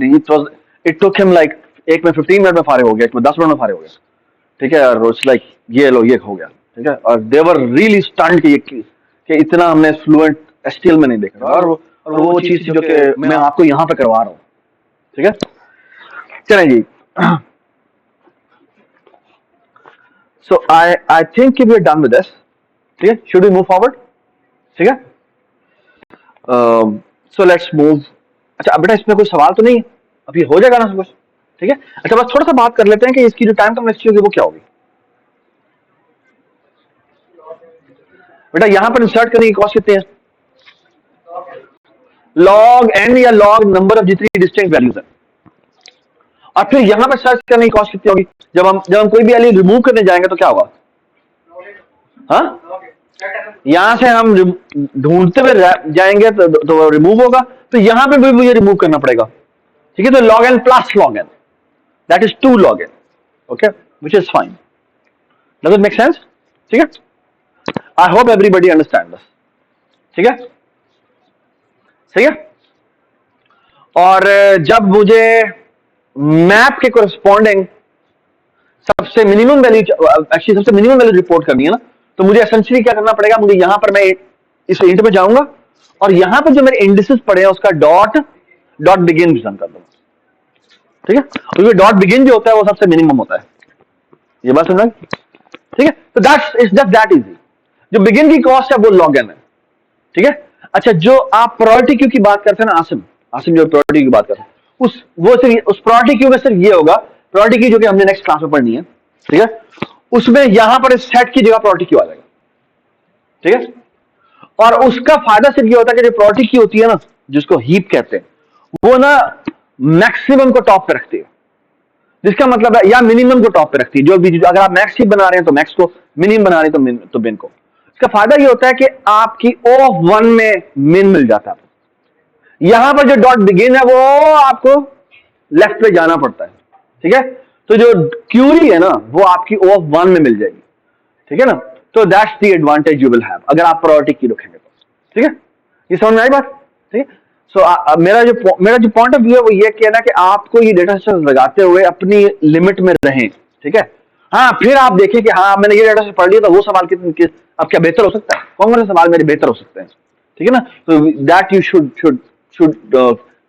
इट टुक हिम लाइक, एक में 15 मिनट में फारिग हो गया, एक में 10 मिनट में फारिग हो गया, ठीक है। और इट्स लाइक ये लो ये हो गया, ठीक है। और दे वर रियली स्टन्ड कि इतना हमने फ्लुएंट एचटीएमएल में नहीं देखा, और वो चीज थी जो कि मैं आपको यहाँ पे करवा रहा हूँ, ठीक है। चलें जी, so I think we are done with this, ठीक है। शुड वी मूव फॉरवर्ड, ठीक है। So let's move. अच्छा बेटा इसमें कोई सवाल तो नहीं है, अब ये हो जाएगा ना सब कुछ, ठीक है। अच्छा बस थोड़ा सा बात कर लेते हैं कि इसकी जो टाइम कम्प्लेक्सिटी होगी वो क्या होगी। बेटा यहां पर इंसर्ट करने की कॉस्ट कितनी है, लॉग एन या लॉग नंबर ऑफ जितनी डिस्टिंक्ट वैल्यूज है, और फिर यहां पर सर्च करने की कॉस्ट कितनी होगी। जब हम कोई भी वैल्यू रिमूव करने जाएंगे तो क्या होगा, हाँ, यहां से हम ढूंढते हुए जाएंगे तो रिमूव होगा, तो यहां पे भी मुझे रिमूव करना पड़ेगा, ठीक है। तो log n plus log n, that is 2 log n, okay, which is fine. Does it make sense? ठीक है, I hope everybody understand this, ठीक है, सही है। और जब मुझे मैप के कोरस्पॉन्डिंग सबसे मिनिमम वैल्यू, एक्चुअली सबसे मिनिमम वैल्यू रिपोर्ट करनी है ना, तो मुझे एसेंशियली क्या करना पड़ेगा, मुझे यहां पर मैं इस इंट पे जाऊंगा और यहां पर जो मेरे इंडिसेस पड़े हैं उसका डॉट बिगिन प्रेजेंट कर दूंगा, ठीक है। और ये डॉट बिगिन जो होता है वो सबसे मिनिमम होता है, ये बात समझ, ठीक है। तो that's it's just that easy. जो बिगिन की कॉस्ट है वो log n है, ठीक है। अच्छा जो आप प्रायोरिटी क्यू की बात करते हैं ना, आसिम जो प्रायोरिटी की बात करते हैं, उस प्रायोरिटी क्यू में सिर्फ ये होगा, प्रायोरिटी क्यू जो कि हमने नेक्स्ट क्लास में पढ़नी है, ठीक है, उसमें यहां पर सेट की जगह प्रायोरिटी क्यू आ जाएगा, ठीक है। और उसका फायदा सिर्फ ये होता है कि जो प्रायोरिटी क्यू होती है ना, जिसको हीप कहते हैं, वो ना मैक्सिमम को टॉप पे रखती है, जिसका मतलब है या मिनिमम को टॉप पे रखती है। जो भी अगर आप मैक्स हीप बना रहे हैं तो मैक्स को, मिनिमम बना रहे हैं तो मिन को। इसका फायदा ये होता है कि आपकी O ऑफ 1 में मिन मिल जाता है, यहां पर जो डॉट बिगिन है वो आपको लेफ्ट पे जाना पड़ता है, ठीक है। तो जो क्यूरी है ना वो आपकी O ऑफ 1 में मिल जाएगी, ठीक है ना। तो that's the advantage you will have अगर आप प्रायोरिटी की रखेंगे तो, ठीक है। ये समझ में आई बात, ठीक है। सो मेरा जो पॉइंट ऑफ व्यू है वो ये कहना कि आपको ये डेटा स्ट्रक्चर लगाते हुए अपनी लिमिट में रहें, ठीक है। हाँ फिर आप देखें कि हाँ मैंने ये डेटा स्ट्रक्चर पढ़ लिया तो वो सवाल अब क्या बेहतर हो सकता है, कौन कौन से सवाल मेरे बेहतर हो सकते हैं, ठीक है ना। तो that you should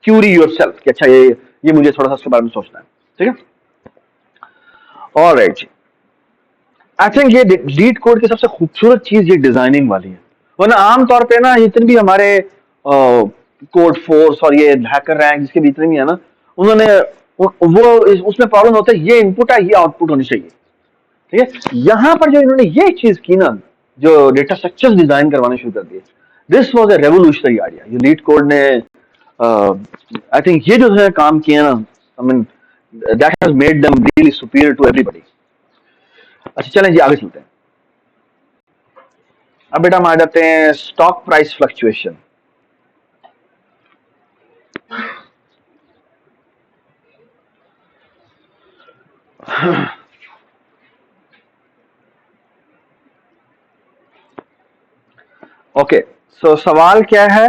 query yourself कि अच्छा ये मुझे थोड़ा सा इसके बारे में सोचना है, ठीक है। ऑलराइट, आई थिंक ये लीड कोड की सबसे खूबसूरत चीज ये डिजाइनिंग वाली है, वरना आमतौर पे ना जितने भी हमारे कोड फोर्स और ये हैकर रैंक जिसके भी जितने भी है ना, उन्होंने वो उसमें प्रॉब्लम होता है ये इनपुट है ये आउटपुट होनी चाहिए, ठीक है। यहां पर जो इन्होंने ये चीज की ना, जो डेटा स्ट्रक्चर्स डिजाइन करवाने शुरू कर दिए, this was a revolutionary idea. ये लीड कोड ने आई थिंक ये जो है काम किया ना, I mean that has made them really superior to everybody. अच्छा चलें जी आगे चलते हैं। अब बेटा हम आ जाते हैं स्टॉक प्राइस फ्लक्चुएशन। ओके, सो सवाल क्या है,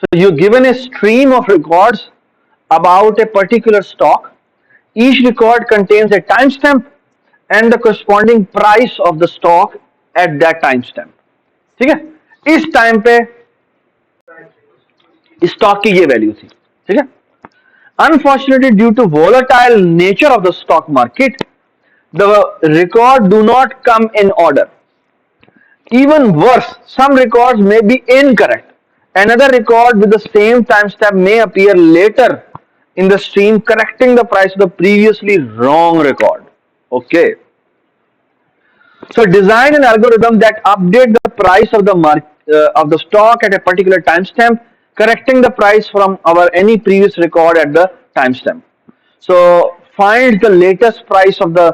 so you're given a stream of records about a particular stock. Each record contains a timestamp and the corresponding price of the stock at that time stamp. ठीक है, इस time पे stock की ये value थी। ठीक है, unfortunately due to volatile nature of the stock market the record do not come in order. Even worse, some records may be incorrect. Another record with the same timestamp may appear later in the stream, correcting the price of the previously wrong record. Okay. So design an algorithm that update the price of the stock at a particular timestamp, correcting the price from our any previous record at the timestamp. So find the latest price of the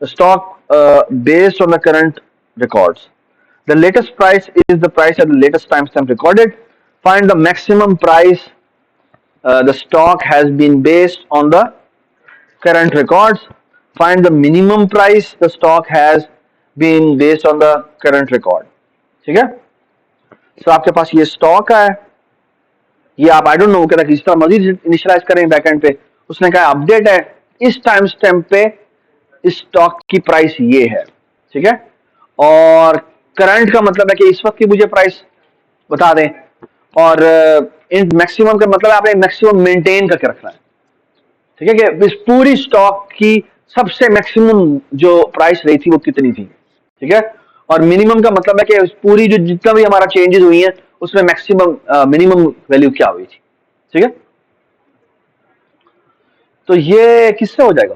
stock based on the current records. The latest price is the price at the latest timestamp recorded. Find the maximum price the stock has been based on the current records. Find the minimum price the stock has been based on the current record. ठीक है, so आपके पास ये stock है, ये आप I don't know कहता किस तरह मजीद इनिशियलाइज करें बैकएंड पे, उसने कहा अपडेट है इस टाइम स्टैम्प पे इस स्टॉक की प्राइस ये है। ठीक है, और करंट का मतलब है कि इस वक्त की मुझे प्राइस बता दें, और इन मैक्सिमम का मतलब आपने मैक्सिमम मेंटेन करके रखना है। ठीक है, कि इस पूरी स्टॉक की सबसे मैक्सिमम जो प्राइस रही थी वो कितनी थी। ठीक है, और मिनिमम का मतलब है कि पूरी जो जितना भी हमारा चेंजेस हुई हैं उसमें मैक्सिमम मिनिमम वैल्यू क्या हुई थी। ठीक है, तो ये किससे हो जाएगा?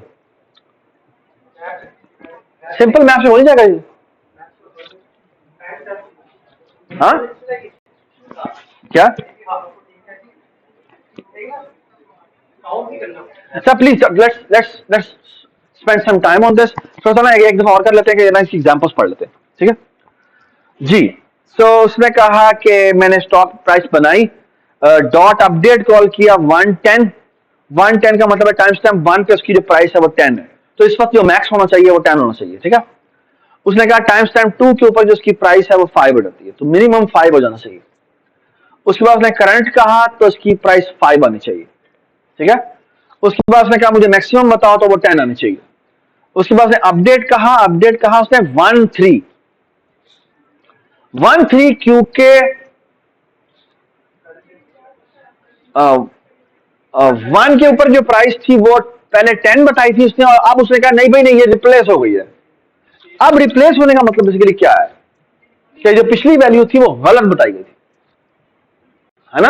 सिंपल मैथ से हो नहीं जाएगा ये? हाँ क्या? अच्छा please let's spend some time on this. थोड़ा सा ना एक दफा और कर लेते हैं कि ना इसकी एग्जांपल्स पढ़ लेते हैं। ठीक है जी, सो उसने कहा कि मैंने स्टॉक प्राइस बनाई, डॉट अपडेट कॉल किया 110 का मतलब है टाइम स्टैम्प 1 पे उसकी जो प्राइस है वो 10 है, तो इस वक्त जो मैक्स होना चाहिए वो 10 होना चाहिए। ठीक है, उसने कहा टाइम स्टैम्प 2 के ऊपर जो उसकी प्राइस है वो 5 हो जाती है, तो मिनिमम 5 हो जाना चाहिए। उसके बाद उसने करंट कहा तो उसकी प्राइस 5 आनी चाहिए। ठीक है, उसके बाद उसने कहा मुझे मैक्सिमम बताओ तो वो 10 आनी चाहिए। उसके बाद उसने अपडेट कहा उसने 13 क्योंकि 1 के ऊपर जो प्राइस थी वो पहले 10 बताई थी उसने, और अब उसने कहा नहीं भाई नहीं ये रिप्लेस हो गई है। अब रिप्लेस होने का मतलब बेसिकली क्या है कि जो पिछली वैल्यू थी वो गलत बताई गई थी, है ना,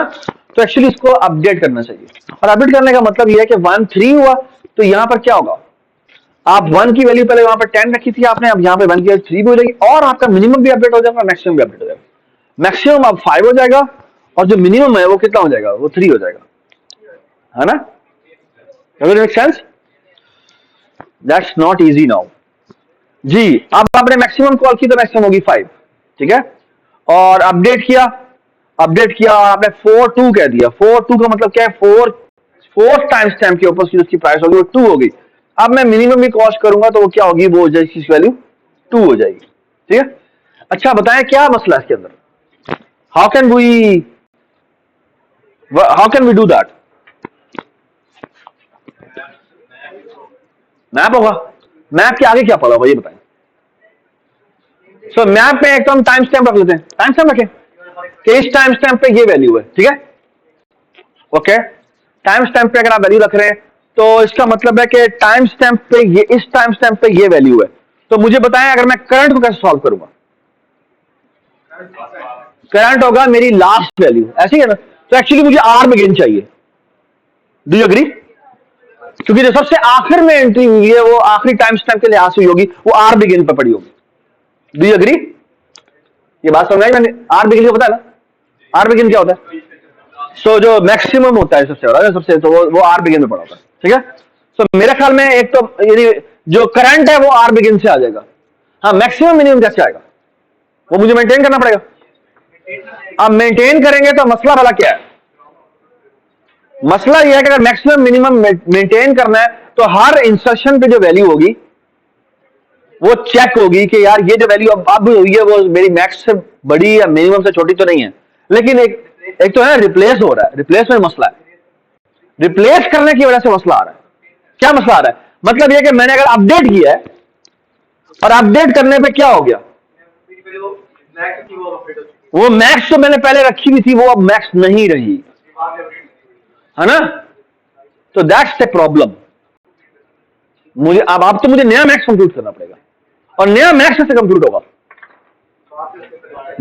तो एक्चुअली इसको अपडेट करना चाहिए। और अपडेट करने का मतलब यह है कि 13 हुआ तो यहां पर क्या होगा, आप 1 की वैल्यू पहले वहां पर 10 रखी थी आपने, अब यहां पे 1 की वैल्यू 3 भी हो जाएगी, और आपका मिनिमम भी अपडेट हो जाएगा, मैक्सिमम भी अपडेट हो जाएगा। मैक्सिमम अब 5 हो जाएगा और जो मिनिमम है वो कितना हो जाएगा, वो 3 हो जाएगा, है ना। Does it make sense? That's not easy now जी। अब आपने मैक्सिमम कॉल की तो मैक्सिमम होगी 5। ठीक है, और अपडेट किया आपने 4-2 कह दिया। 4-2 का मतलब क्या है, 4 टाइम स्टैम्प के ऊपर उसकी प्राइस होगी वो 2 हो गई। अब मैं मिनिमम भी कॉस्ट करूंगा तो वो क्या होगी, वो हो जाएगी वैल्यू 2 हो जाएगी। ठीक है, अच्छा बताएं क्या मसला है इसके अंदर, how can we do that? Map होगा, मैप के आगे क्या पड़ा होगा ये बताएं। सो मैप में एक तो हम टाइम स्टैम्प रख लेते हैं, टाइम स्टैम्प रखें कि इस टाइम स्टैम्प पे ये वैल्यू है। ठीक है, ओके, टाइम स्टैम्प पे अगर आप वैल्यू रख रहे हैं तो इसका मतलब है कि टाइम स्टैम्प पे ये, इस टाइम स्टैम्प पे ये वैल्यू है। तो मुझे बताएं अगर मैं करंट को कैसे सॉल्व करूंगा। करंट होगा मेरी लास्ट वैल्यू, ऐसी है ना, तो एक्चुअली मुझे आर बिगिन चाहिए। Do you agree? क्योंकि जो सबसे आखिर में एंट्री हुई है वो आखिरी टाइम स्टैम्प के लिहाज से हुई होगी, वो आर बिगिन पर पड़ी होगी। Do you agree? ये बात समझ आई मैंने? आर बिगिन को पता है ना, आर बिगिन क्या होता है? सो जो मैक्सिमम होता है सबसे बड़ा, सबसे तो वो आर बिगिन में पड़ा होता है। ठीक है, सो मेरे ख्याल में एक तो यदि जो करंट है वो आर बिगिन से आ जाएगा। हाँ, मैक्सिमम मिनिमम कैसे आएगा, वो मुझे मेंटेन करना पड़ेगा। अब मेंटेन करेंगे तो मसला भला क्या है? मसला यह है कि अगर मैक्सिमम मिनिमम मेंटेन करना है तो हर इंसर्शन पे जो वैल्यू होगी वो चेक होगी कि यार ये जो वैल्यू अब हुई है वो मेरी मैक्स से बड़ी या मिनिमम से छोटी तो नहीं है। लेकिन एक तो है रिप्लेस हो रहा है, रिप्लेस में मसला है, रिप्लेस करने की वजह से मसला आ रहा है। क्या मसला आ रहा है? मतलब यह कि मैंने अगर अपडेट किया है और अपडेट करने पे क्या हो गया, मैक्स की वो अपडेट हो चुकी वो मैक्स तो मैंने पहले रखी हुई थी, वो अब मैक्स नहीं रही, है ना? तो दैट्स द प्रॉब्लम। मुझे अब तो मुझे नया मैक्स कंप्यूट करना पड़ेगा, और नया मैक्स कैसे कंप्यूट होगा?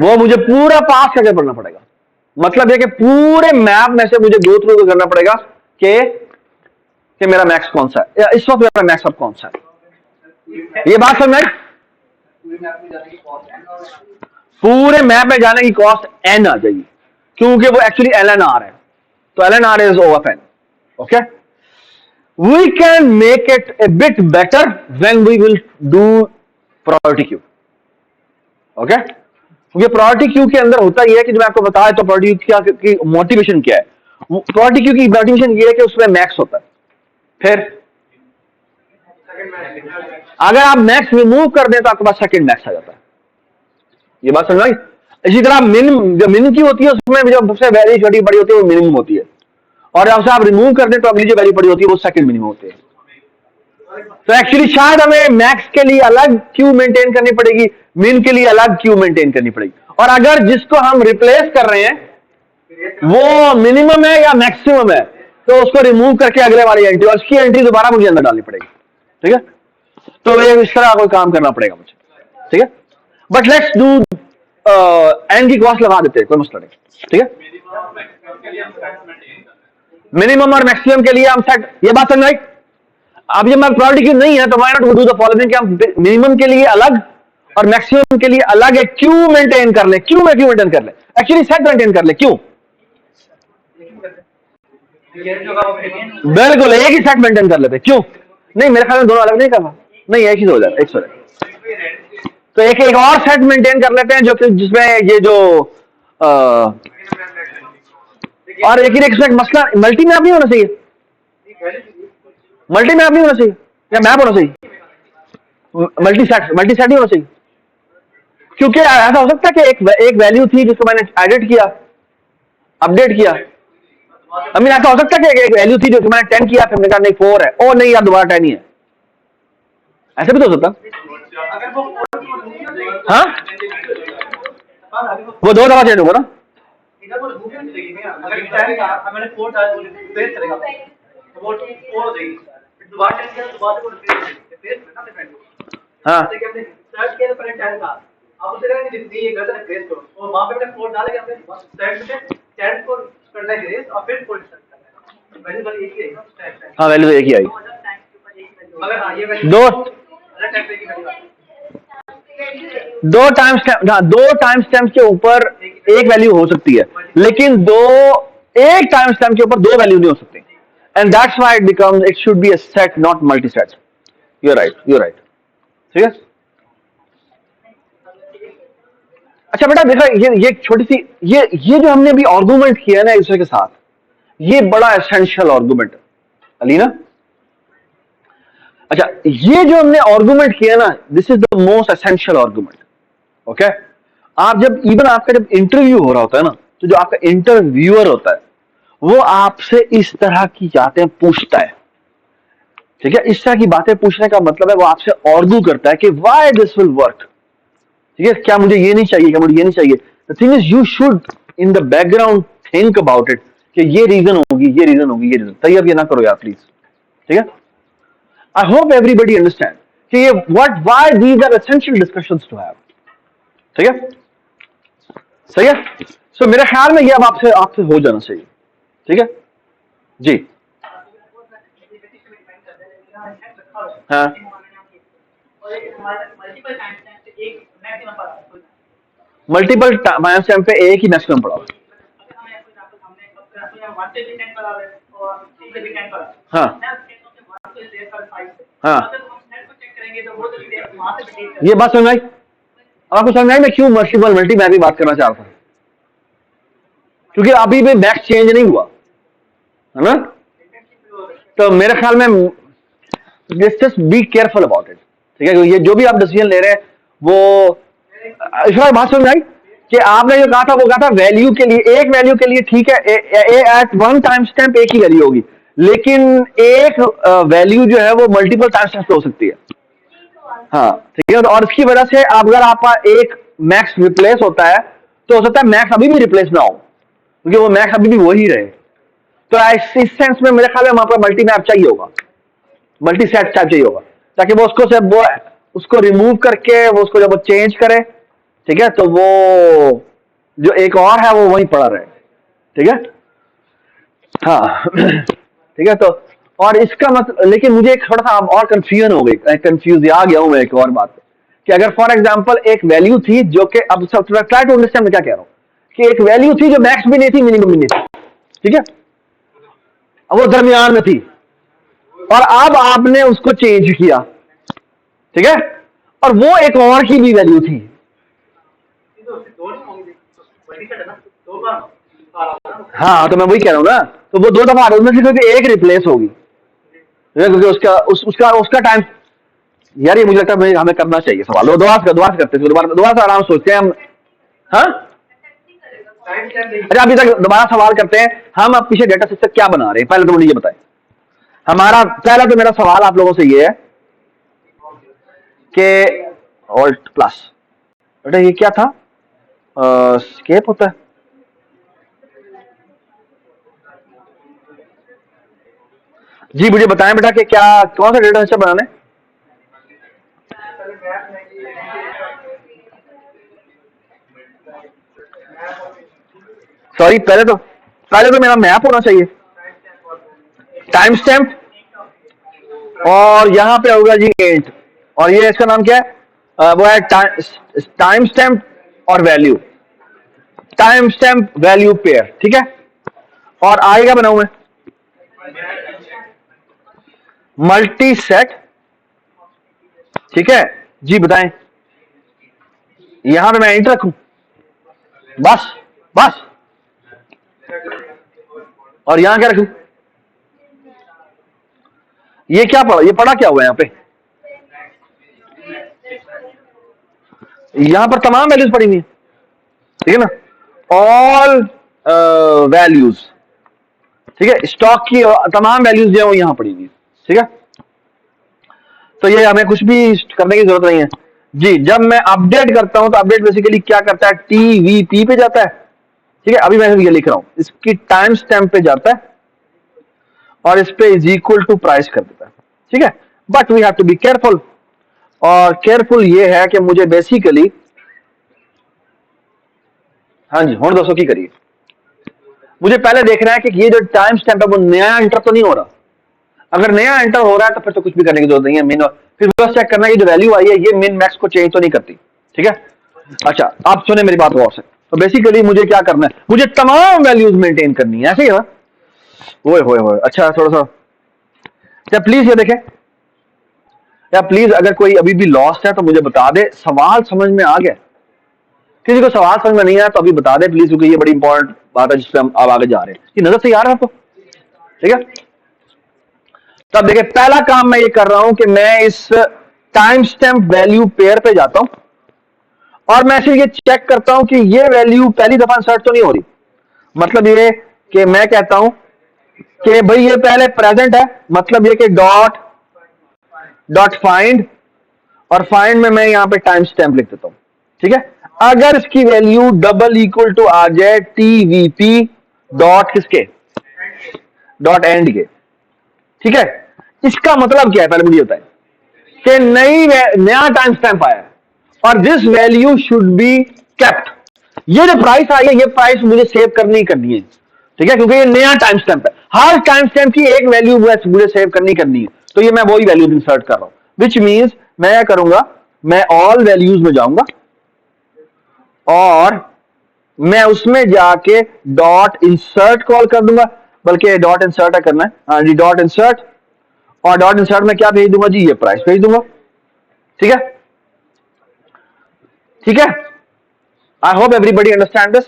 वो मुझे पूरा पास करके पढ़ना पड़ेगा। मतलब है कि पूरे मैप में से मुझे गो थ्रू करना पड़ेगा कि मेरा मैक्स कौन सा है, या इस वक्त मेरा मैक्स अब कौन सा है। ये बात समझ आई? पूरे मैप में जाने की कॉस्ट एन आ जाएगी, क्योंकि वो एक्चुअली एल एन आर है, तो l n r is O f n. Okay, we can make it a bit better when we will do priority queue. Okay, क्योंकि प्रायोरिटी क्यू के अंदर होता ही है कि जो मैं आपको बताया, तो प्रायोरिटी क्यू की मोटिवेशन क्या है? प्रायोरिटी क्यू की मोटिवेशन ये है कि उसमें मैक्स होता है। फिर अगर आप मैक्स रिमूव कर दें तो आपके पास सेकंड मैक्स आ जाता है। ये बात समझ आई? इसी तरह मिन, जो मिन की होती है उसमें जो सबसे वैल्यू छोटी बड़ी होती है वो मिनिमम होती है, और जब से आप रिमूव कर दें तो अगली जो वैल्यू बड़ी होती है वो सेकंड मिनिमम होती है। तो एक्चुअली शायद हमें मैक्स के लिए अलग क्यू मेंटेन करनी पड़ेगी, मिन के लिए अलग क्यू मेंटेन करनी पड़ेगी, और अगर जिसको हम रिप्लेस कर रहे हैं वो मिनिमम है या मैक्सिमम है तो उसको रिमूव करके अगले वाली एंट्री, और उसकी एंट्री दोबारा मुझे अंदर डालनी पड़ेगी। ठीक है, तो ये इस तरह कोई काम करना पड़ेगा मुझे। ठीक है, बट लेट्स डू एन की कॉस्ट लगा देते हैं, कोई मसला नहीं। ठीक है, मिनिमम और मैक्सिमम के लिए हम सेट, ये बात समझ आई? अब जब मैं प्रायोरिटी क्यू नहीं है तो why not do the following कि हम मिनिमम के लिए अलग और मैक्सिमम के लिए अलग एक क्यू मेंटेन कर ले, क्यू मेंटेन कर ले, एक्चुअली सेट मेंटेन कर ले। क्यों? बिल्कुल एक ही सेट मेंटेन कर लेते। क्यों नहीं? मेरे ख्याल में दोनों अलग नहीं करना, नहीं एक ही हो जाए, एक सौ। तो एक और सेट मेंटेन कर लेते हैं जो कि जिसमें ये जो और एक ही एक मसला, मल्टी मैप नहीं होना चाहिए, मल्टी मैप नहीं होना चाहिए या मैप होना चाहिए, मल्टी सेट ही होना चाहिए। क्योंकि ऐसा हो सकता है कि एक वैल्यू थी जिसको मैंने एडिट किया, अपडेट किया। ऐसा हो सकता है कि एक वैल्यू थी जिसको मैंने 10 किया, फिर मैंने कहा नहीं 4 है, ओ नहीं यार दोबारा 10 ही है, ऐसे भी तो हो सकता। हाँ, वो दो दफा चेंज होगा ना। हाँ, हाँ वैल्यू तो एक ही आई। दो टाइम स्टैम्प, हाँ दो टाइम स्टैम्प के ऊपर एक वैल्यू हो सकती है, लेकिन एक टाइम स्टैम्प के ऊपर दो वैल्यू नहीं हो सकती, and that's why it becomes, it should be a set not multi set. You right. ठीक है, अच्छा बेटा देखा, ये छोटी सी ये जो हमने अभी आर्गूमेंट किया है ना एक दूसरे के साथ, ये बड़ा एसेंशियल आर्गूमेंट है अलीना। अच्छा, ये जो हमने आर्गूमेंट किया ना, this is the most essential argument. Okay, आप जब इवन आपका जब इंटरव्यू हो रहा होता है ना, तो जो आपका इंटरव्यूअर होता है वो आपसे इस तरह की बातें पूछता है। ठीक है, इस तरह की बातें पूछने का मतलब है वो आपसे आर्गू करता है कि व्हाई दिस विल वर्क। ठीक है, क्या मुझे ये नहीं चाहिए, क्या मुझे ये नहीं चाहिए। The thing is you should in the background think about it कि ये रीजन होगी, ये रीजन होगी, ये रीजन। तैयार ये ना करो यार प्लीज। ठीक है, आई होप एवरीबडी अंडरस्टैंड कि ये why these are essential discussions to have. ठीक है, सही है। सो मेरे ख्याल में ये अब आपसे हो जाना चाहिए। ठीक है जी, हाँ मल्टीपल टाइम स्टैम्प पे एक ही मैक्सिमम पड़ा। हाँ हाँ, ये बात समझ आई? आपको समझ आई मैं क्यों मल्टी मैप की बात करना चाह रहा था? क्योंकि अभी भी मैक्स चेंज नहीं हुआ है ना, तो मेरे ख्याल में just be careful about it. ठीक है, ये जो भी आप डिसीजन ले रहे हैं वो, इस बार बात समझ आई कि आपने जो कहा था वो कहा था वैल्यू के लिए, एक वैल्यू के लिए ठीक है एट वन टाइम स्टैम्प एक ही वैल्यू होगी, लेकिन एक वैल्यू जो है वो मल्टीपल टाइम स्टैम्प हो सकती है। हाँ ठीक है, और इसकी वजह से अगर आप एक मैक्स रिप्लेस होता है तो हो सकता है मैक्स अभी भी रिप्लेस ना हो, क्योंकि वो मैक्स अभी भी वही रहे। तो इस सेंस में मेरे ख्याल में वहां पर मल्टी मैप चाहिए होगा, मल्टी सेट टाइप चाहिए होगा, ताकि वो उसको से वो उसको रिमूव करके वो उसको जब वो चेंज करे, ठीक है, तो वो जो एक और है वो वहीं पड़ा रहे, ठीक है। हाँ ठीक है। तो और इसका मतलब, लेकिन मुझे एक थोड़ा सा और कंफ्यूजन हो गई, कंफ्यूज आ गया हूं मैं एक और बात कि अगर फॉर एग्जांपल एक वैल्यू थी जो कि, अब सब ट्राई टू अंडरस्टैंड मैं क्या कह रहा हूं, कि एक वैल्यू थी जो मैक्स भी नहीं थी मिनिमम भी नहीं थी, ठीक है, अब वो दरमियान में थी, और अब आपने उसको चेंज किया, ठीक है, और वो एक और की भी वैल्यू थी। हाँ तो मैं वही कह रहा हूं ना, तो वो दो दफा उसमें से क्योंकि एक रिप्लेस होगी, क्योंकि उसका टाइम, यार ये मुझे लगता है हमें करना चाहिए सवाल, वो दोबारा करते हैं, दोबारा से आराम सोचते हैं हम। हाँ अच्छा, अभी तक दोबारा सवाल करते हैं हम, अब पीछे डेटा सिस्टम क्या बना रहे हैं, पहले तो मुझे ये बताएं। हमारा पहला तो मेरा सवाल आप लोगों से ये है कि ऑल्ट प्लस, बेटा ये क्या था, स्केप होता है, जी मुझे बताएं बेटा कि क्या, कौन सा डेटा सिस्टम बनाना है। सॉरी, पहले तो मेरा मैप होना चाहिए, टाइम स्टैम्प, और यहां पे होगा जी एंट, और ये इसका नाम क्या है, वो है टाइम स्टैम्प और value, time stamp value pair, ठीक है। और आएगा बनाऊं मैं मल्टी सेट, ठीक है जी, बताएं यहां पे मैं एंट रखूं, बस बस, और यहां क्या रखूं, ये क्या पढ़ा, ये पढ़ा क्या हुआ है यहां पे, यहां पर तमाम वैल्यूज पड़ी हुई है, ठीक है ना, ऑल वैल्यूज, ठीक है, स्टॉक की तमाम वैल्यूज जो है वो यहां पड़ी हुई है, ठीक है। तो ये हमें कुछ भी करने की जरूरत नहीं है जी। जब मैं अपडेट करता हूं तो अपडेट बेसिकली क्या करता है, टीवीपी पे जाता है, ठीक है, अभी मैं ये लिख रहा हूं, इसकी टाइम स्टैम्प पे जाता है और इस पे इज इक्वल टू प्राइस कर देता है, ठीक है। But we have to be careful, और केयरफुल ये है कि मुझे बेसिकली, हाँ जी हुण दसो की करिए, मुझे पहले देखना है कि ये जो टाइम स्टैम्प है वो नया एंटर तो नहीं हो रहा, अगर नया एंटर हो रहा है तो फिर तो कुछ भी करने की जरूरत नहीं है, मिन, फिर बस चेक करना है कि जो वैल्यू आई है ये मिन मैक्स को चेंज तो नहीं करती, ठीक है। अच्छा आप सुने मेरी बात गौर से, तो बेसिकली मुझे क्या करना है, मुझे तमाम वैल्यूज मेंटेन करनी है, ऐसे ही है ना, ओए होए होए, अच्छा थोड़ा सा, क्या प्लीज ये देखें, या प्लीज अगर कोई अभी भी लॉस्ट है तो मुझे बता दे, सवाल समझ में आ गया, किसी को सवाल समझ में नहीं आया तो अभी बता दे प्लीज, क्योंकि ये बड़ी इंपॉर्टेंट बात है जिसपे हम अब आगे जा रहे हैं, ये नजर से आ रहा है आपको, ठीक है। तब देखिए पहला काम मैं ये कर रहा हूं कि मैं इस टाइम स्टैम्प वैल्यू पेयर पे जाता हूं, और मैं सिर्फ ये चेक करता हूं कि ये वैल्यू पहली दफा इंसर्ट तो नहीं हो रही, मतलब ये कि मैं कहता हूं कि भाई ये पहले प्रेजेंट है, मतलब ये कि डॉट डॉट फाइंड, और फाइंड में मैं यहां पे टाइम स्टैम्प लिख देता हूं, ठीक है। अगर इसकी वैल्यू डबल इक्वल टू आ जाए टीवीपी डॉट किसके, डॉट एंड के, ठीक है, इसका मतलब क्या है पहले मुझे बताएं, कि नया टाइम स्टैम्प आया है और this value should be kept, ये जो प्राइस आई है ये प्राइस मुझे सेव करनी है, ठीक है, क्योंकि ये नया टाइम स्टैम्प है, हर टाइम स्टैम्प की एक वैल्यू मुझे सेव करनी है, तो ये मैं वही वैल्यूज इंसर्ट कर रहा हूं, विच मीन्स मैं क्या करूंगा, मैं ऑल वैल्यूज में जाऊंगा और मैं उसमें जाके डॉट इंसर्ट कॉल कर दूंगा, बल्कि डॉट इंसर्ट करना है, हाँ जी डॉट इंसर्ट, और डॉट इंसर्ट में क्या भेज दूंगा जी, ये प्राइस भेज दूंगा, ठीक है, ठीक है। I hope everybody understand this,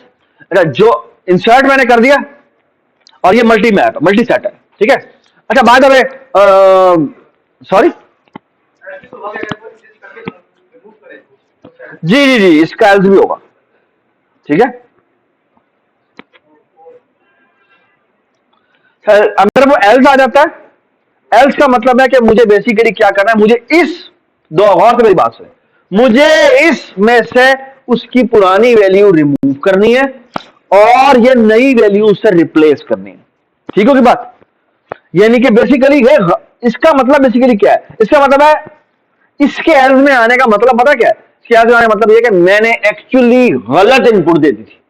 जो इंसर्ट मैंने कर दिया, और ये मल्टी मैप मल्टी सेट है, ठीक है। अच्छा बाय द वे, सॉरी, जी जी जी इसका एल्स भी होगा, ठीक है। अगर वो एल्स आ जाता है, एल्स का मतलब है कि मुझे बेसिकली क्या करना है, मुझे इस, दो गौर से मेरी बात से, मुझे इस में से उसकी पुरानी वैल्यू रिमूव करनी है और ये नई वैल्यू उससे रिप्लेस करनी है। ठीक होगी बात? यानी कि बेसिकली इसका मतलब बेसिकली क्या है? इसका मतलब है इसके एल्स में आने का मतलब पता क्या है? इसके एल्स में आने का मतलब यह कि मैंने एक्चुअली गलत इनपुट दे दी थी,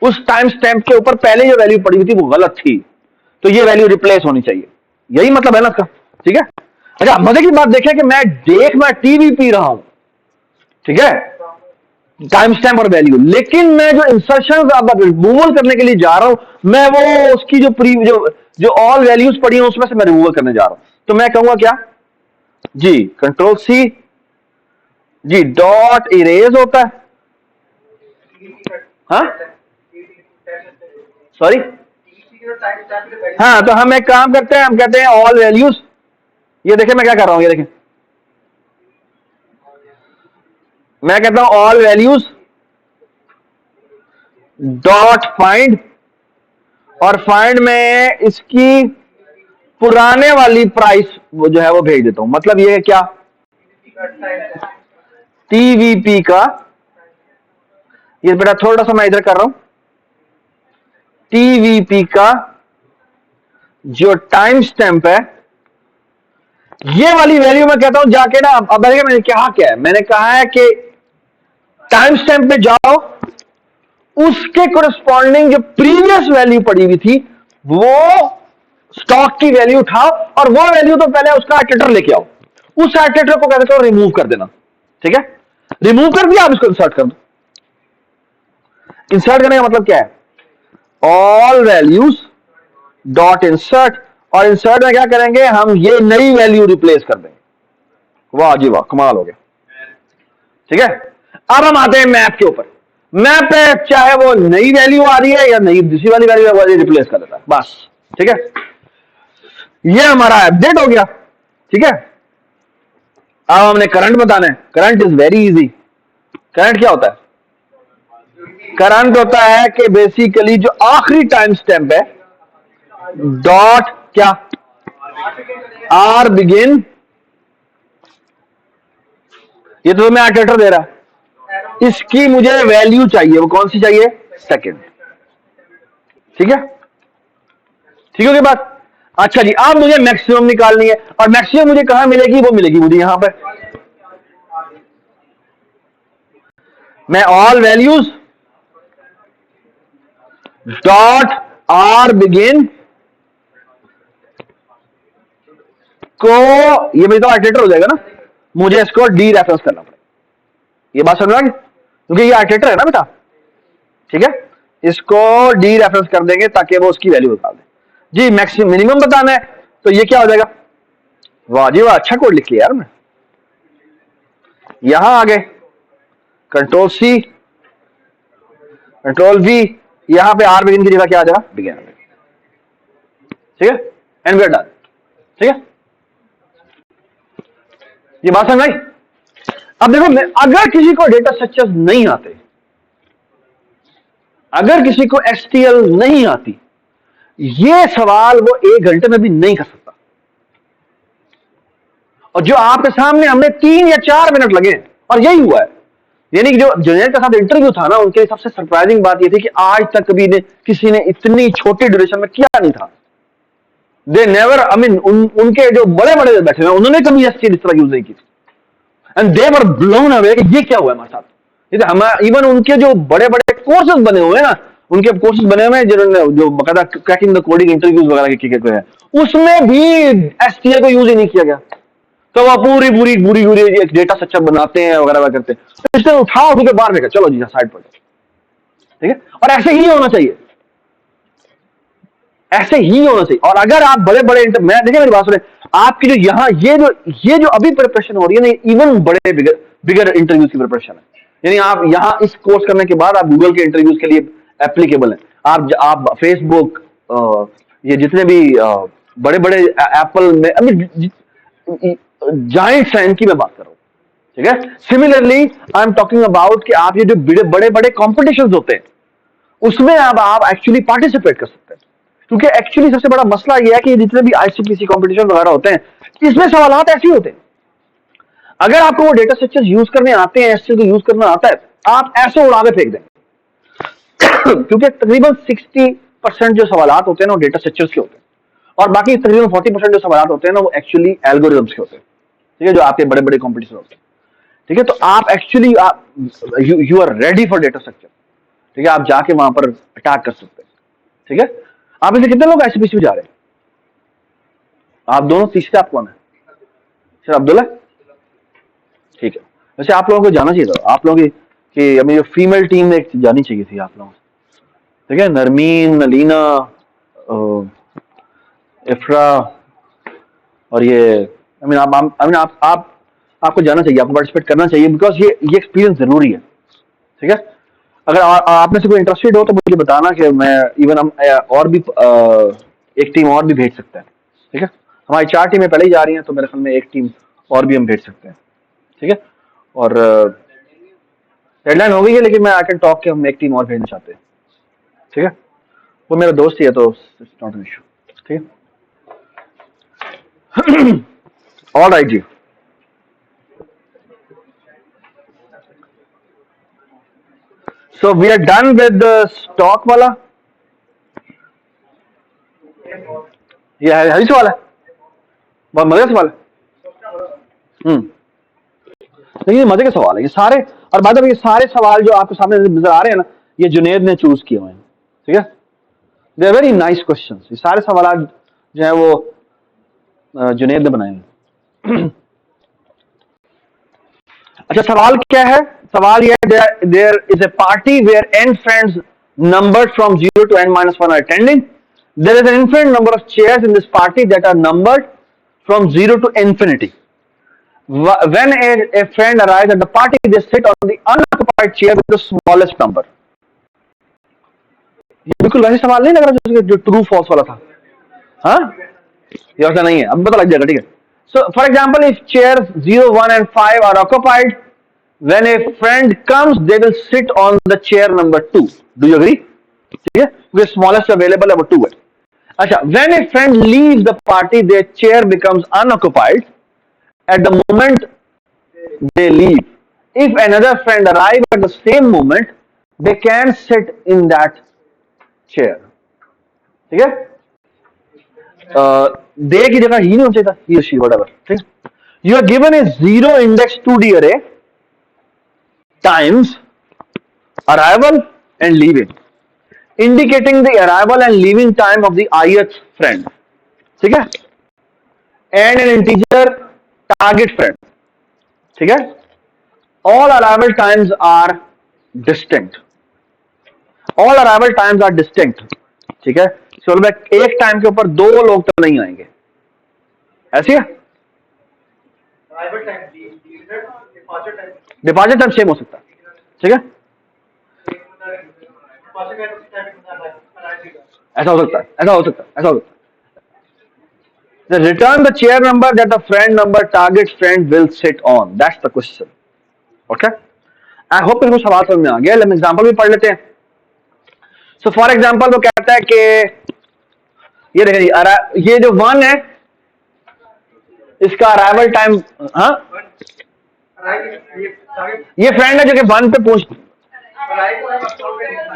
उस टाइम स्टैंप के ऊपर पहले जो वैल्यू पड़ी हुई थी वो गलत थी, तो ये वैल्यू रिप्लेस होनी चाहिए। यही मतलब है ना इसका। ठीक है। अच्छा मजे की बात देखें कि मैं टीवी पी रहा हूं, ठीक है, टाइम स्टैम्प और वैल्यू, लेकिन मैं जो इंसर्शन अब रिमूवल करने के लिए जा रहा हूं, मैं वो उसकी जो ऑल वैल्यूज पड़ी हैं उसमें से मैं रिमूवल करने जा रहा हूं। तो मैं कहूंगा क्या जी, कंट्रोल सी जी, डॉट इरेज होता है। हाँ सॉरी, हाँ तो हम एक काम करते हैं, हम कहते हैं ऑल वैल्यूज। ये देखें मैं क्या कर रहा हूं, ये देखें मैं कहता हूं ऑल वैल्यूज डॉट फाइंड, और फाइंड में इसकी पुराने वाली प्राइस वो जो है वो भेज देता हूं। मतलब ये है क्या, टीवीपी का, ये बेटा थोड़ा सा मैं इधर कर रहा हूं, टीवीपी का जो टाइम स्टैंप है, ये वाली वैल्यू मैं कहता हूं जाके ना, अब मैंने कहा क्या है, मैंने कहा है कि टाइम स्टैंप पे जाओ, उसके कोरस्पॉन्डिंग जो प्रीवियस वैल्यू पड़ी हुई थी वो स्टॉक की वैल्यू उठाओ, और वो वैल्यू तो पहले उसका एटेटर लेके आओ, उस एटेटर को कहते हो रिमूव कर देना। ठीक है, रिमूव कर दिया, आप इसको इंसर्ट कर दो। इंसर्ट करने का मतलब क्या है, ऑल वैल्यूज डॉट इंसर्ट, और इंसर्ट में क्या करेंगे हम, ये नई वैल्यू रिप्लेस कर देंगे। वाह जी वाह, कमाल हो गया। ठीक है, अब हम आते हैं मैप के ऊपर। मैप पे चाहे वो नई वैल्यू आ रही है या नई दूसरी वाली वैल्यू है, वो रिप्लेस कर देता है बस। ठीक है, ये हमारा अपडेट हो गया। ठीक है, अब हमने करंट बताना है। Current is very easy. Current क्या होता है? करंट होता है कि बेसिकली जो आखिरी टाइम स्टैंप है, डॉट क्या, आर बिगिन, ये तो मैं एटेटर दे रहा, इसकी मुझे वैल्यू चाहिए, वो कौन सी चाहिए, सेकंड। ठीक है, ठीक है बात। अच्छा जी, अब मुझे मैक्सिमम निकालनी है, और मैक्सिमम मुझे कहां मिलेगी, वो मिलेगी मुझे यहां पर। मैं all values dot are begin को, ये मेरी तो एटेटर हो जाएगा ना, मुझे इसको डी रेफरेंस करना पड़ेगा। ये बात समझ आ गई, क्योंकि ये एटेटर है ना बेटा। ठीक है, इसको डी रेफरेंस कर देंगे ताकि वो उसकी वैल्यू बता दे। जी मैक्सिमम मिनिमम बताना है, तो ये क्या हो जाएगा, वाह जी वाह, अच्छा कोड लिख लिया यार मैं। यहां आ गए, कंट्रोल सी, कंट्रोल वी, यहां पे आर बिगिन की जगह क्या आ जाएगा, बिगिन। ठीक है, एंड वी आर डन। ठीक है, ये बात समझ आई। अब देखो, अगर किसी को डेटा स्ट्रक्चर्स नहीं आते, अगर किसी को एसटीएल नहीं आती, ये सवाल वो 1 घंटे में भी नहीं कर सकता। और जो आपके सामने हमने 3 या 4 मिनट लगे, और यही हुआ है। यानी कि जो जूनियर के साथ इंटरव्यू था ना, उनके सबसे सरप्राइजिंग बात यह थी कि आज तक कभी किसी ने इतनी छोटी ड्यूरेशन में किया नहीं था। दे नेवर, आई मीन उनके जो बड़े बड़े बैठे हैं, उन्होंने कभी एसटीएल इस तरह यूज नहीं की थी, and they were blown away कि ये क्या हुआ हमारे साथ। इवन उनके जो बड़े बड़े कोर्सेज बने हुए हैं ना, उनके कोर्सेज बने हुए हैं जिन्होंने जो बकायदा क्रैकिंग द कोडिंग इंटरव्यूज वगैरह के हैं, उसमें भी एसटीएल को यूज ही नहीं किया गया। तो वो पूरी पूरी पूरी पूरी एक डेटा स्ट्रक्चर बनाते हैं वगैरह करते हैं, तो इसने उठा के बाहर फेंका, चलो जी साइड पर। ठीक है, और ऐसे ही होना चाहिए, ऐसे ही होना चाहिए। और अगर आप बड़े बड़े मैं देखिए मेरी बात सुने, आपकी जो यहाँ ये जो अभी प्रिपरेशन हो रही है ना, इवन बड़े बिगर इंटरव्यूज की प्रिपरेशन है। यानी आप यहाँ इस कोर्स करने के बाद आप गूगल के इंटरव्यूज के लिए एप्लीकेबल हैं। आप फेसबुक, ये जितने भी बड़े बड़े एप्पल में, जायंट्स हैं, इनकी मैं बात कर रहा हूँ। ठीक है, similarly I am talking about कि आप ये जो बड़े बड़े कॉम्पिटिशन होते हैं, उसमें आप एक्चुअली पार्टिसिपेट कर सकते हैं। क्योंकि एक्चुअली सबसे बड़ा मसला यह है कि जितने भी आईसीपीसी कंपटीशन वगैरह होते हैं, इसमें सवाल ऐसे ही होते हैं। अगर आपको वो डेटा स्ट्रक्चर यूज करने आते हैं, एसक्यूएल को यूज करना आता है, आप ऐसे उड़ा के फेंक दें। क्योंकि तकरीबन 60% जो सवालात होते हैं ना वो डेटा स्ट्रक्चर्स के होते हैं, और बाकी तकरीबन 40% जो सवालात होते हैं ना वो एक्चुअली एल्गोरिथम्स के होते हैं, ठीक है, जो आपके बड़े बड़े कॉम्पिटिशन होते हैं, ठीक है। तो आप actually you are ready for data structure, ठीक है, आप जाके वहां पर अटैक कर सकते हैं, ठीक है। आप इसे कितने लोग ICPC में जा रहे हैं? आप दोनों, तीसरे आप कौन है? सर अब्दुल्ला, ठीक है। वैसे आप लोगों को जाना चाहिए था, आप लोगों की अभी जो फीमेल टीम में एक जानी चाहिए थी आप लोगों को, ठीक है, नरमीन, नलीना, इफ्रा, और ये आई मीन आप आपको जाना चाहिए, आपको पार्टिसिपेट करना चाहिए, बिकॉज ये एक्सपीरियंस जरूरी है, ठीक है। अगर आप में से कोई इंटरेस्टेड हो तो मुझे बताना कि मैं इवन हम और भी एक टीम और भी भेज सकते हैं, ठीक है। हमारी 4 टीमें पहले ही जा रही हैं, तो मेरे ख्याल में एक टीम और भी हम भेज सकते हैं, ठीक है। और डेडलाइन हो गई है, लेकिन मैं आई कैन टॉक कि हम एक टीम और भेजना चाहते हैं, ठीक है। वो मेरा दोस्त ही है, तो इट्स नॉट एन इशू, ठीक है। ऑल राइट जी। So we are done with the stock वाला। ये हरी सवाल है, बहुत मजे का सवाल है। लेकिन ये मजे के सवाल है ये सारे, और बाद में ये सारे सवाल जो आपके सामने नजर आ रहे हैं ना, ये जुनेद ने चूज किए हुए हैं, ठीक है। They are very nice questions, ये सारे सवाल जो है वो जुनेद ने बनाए हैं। अच्छा, सवाल क्या है? सवाल ये है, there is a party where n friends numbered from 0 to n-1 are attending. There is an infinite number of chairs in this party that are numbered from 0 to infinity. When a friend arrives at the party, they sit on the unoccupied chair with the smallest number. ये बिल्कुल वैसे सवाल नहीं लग रहा जो true false वाला था, हाँ? ये वैसा नहीं है, अब पता लग जाएगा, ठीक है। So, for example, if chairs 0, 1 and 5 are occupied, when a friend comes, they will sit on the chair number 2. Do you agree? ठीक है, the smallest available है वो 2 है। अच्छा, when a friend leaves the party, their chair becomes unoccupied at the moment they leave. If another friend arrives at the same moment, they can sit in that chair. ठीक है, दे की जगह ही नहीं होना चाहिए था, he or she, whatever, ठीक। You are given a 0 index 2D array times arrival and leaving, indicating the arrival and leaving time of the ith friend, ठीक है, and an integer target friend, ठीक है। All arrival times are distinct. All arrival times are distinct, ठीक है। चलो, एक time के ऊपर 2 लोग तो नहीं आएंगे, ऐसी है। डिपार्चर टाइम सेम हो सकता है, ठीक है, ऐसा हो सकता है, ऐसा हो सकता है, ऐसा हो सकता है। Return the chair number that the friend number target friend will sit on. That's the question. Okay? I hope इसको सवाल समझ में आ गया। हम एग्जांपल भी पढ़ लेते हैं। So for example, वो कहता है कि ये देखिए, ये जो 1 है इसका अराइवल टाइम, हाँ, ये फ्रेंड है जो कि 1 पे पहुंच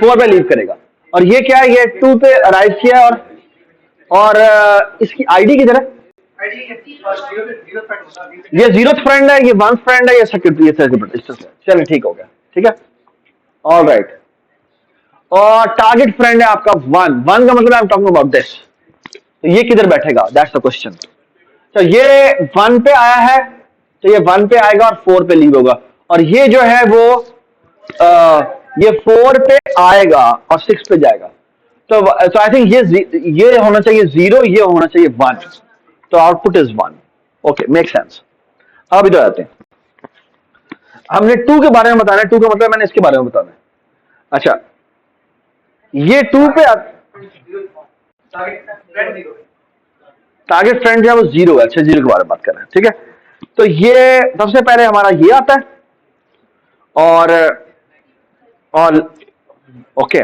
4 पे लीव करेगा, और ये क्या है, ये 2 पे अराइव किया, और इसकी आईडी किधर है? ये 0th फ्रेंड है, ये 1st फ्रेंड है, ये सेकंड। चलिए, ठीक हो गया, ठीक है, ऑल राइट। और टारगेट फ्रेंड है आपका 1 का मतलब I am talking about this, तो ये किधर बैठेगा? That's the question. तो ये 1 पे आया है, तो ये 1 पे आएगा और 4 पे लीव होगा, और ये जो है वो ये 4 पे आएगा और 6 पे जाएगा। तो आई थिंक ये होना चाहिए 0, ये होना चाहिए 1, तो output is 1। Okay, make sense. अब इधर आते हैं, हमने 2 के बारे में बताना है, 2 का मतलब मैंने इसके बारे में बताना है। अच्छा, ये 2 पे टारगेट फ्रेंड जो है वो 0 है। अच्छा, 0 के बारे में बात कर रहे हैं, ठीक है। तो ये सबसे पहले हमारा ये आता है, और ओके,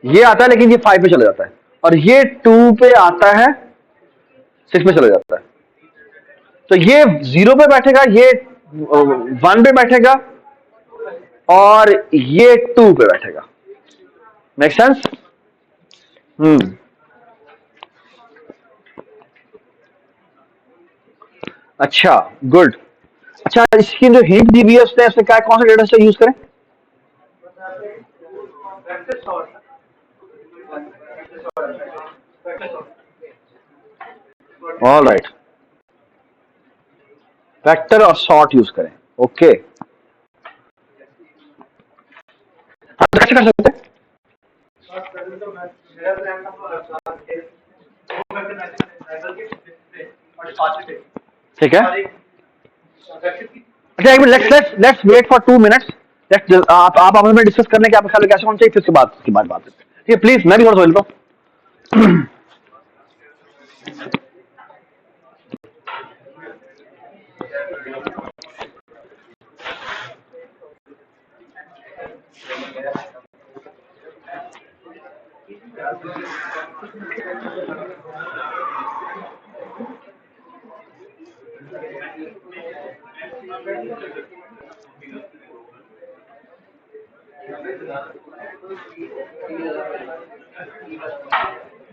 ये आता है, लेकिन ये 5 पे चला जाता है, और ये 2 पे आता है, 6 पे चला जाता है। तो ये 0 पे बैठेगा, ये 1 पे बैठेगा, और ये 2 पे बैठेगा। Make sense? अच्छा, गुड। अच्छा, इसकी जो हिंट दी हुई है उसने उसने क्या, कौन सा डेटा स्ट्रक्चर यूज करें? ऑल राइट, वेक्टर और सॉर्ट यूज करें। ओके, हम कैसे कर सकते हैं? ठीक है। अच्छा, एक minute, let's wait for 2 minutes. आप आपस में डिस्कस करने के, आप ख्याल कैसे होना चाहिए, फिर उसके बाद बात करते हैं। ठीक है, प्लीज, मैं भी थोड़ा सा लेता हूँ।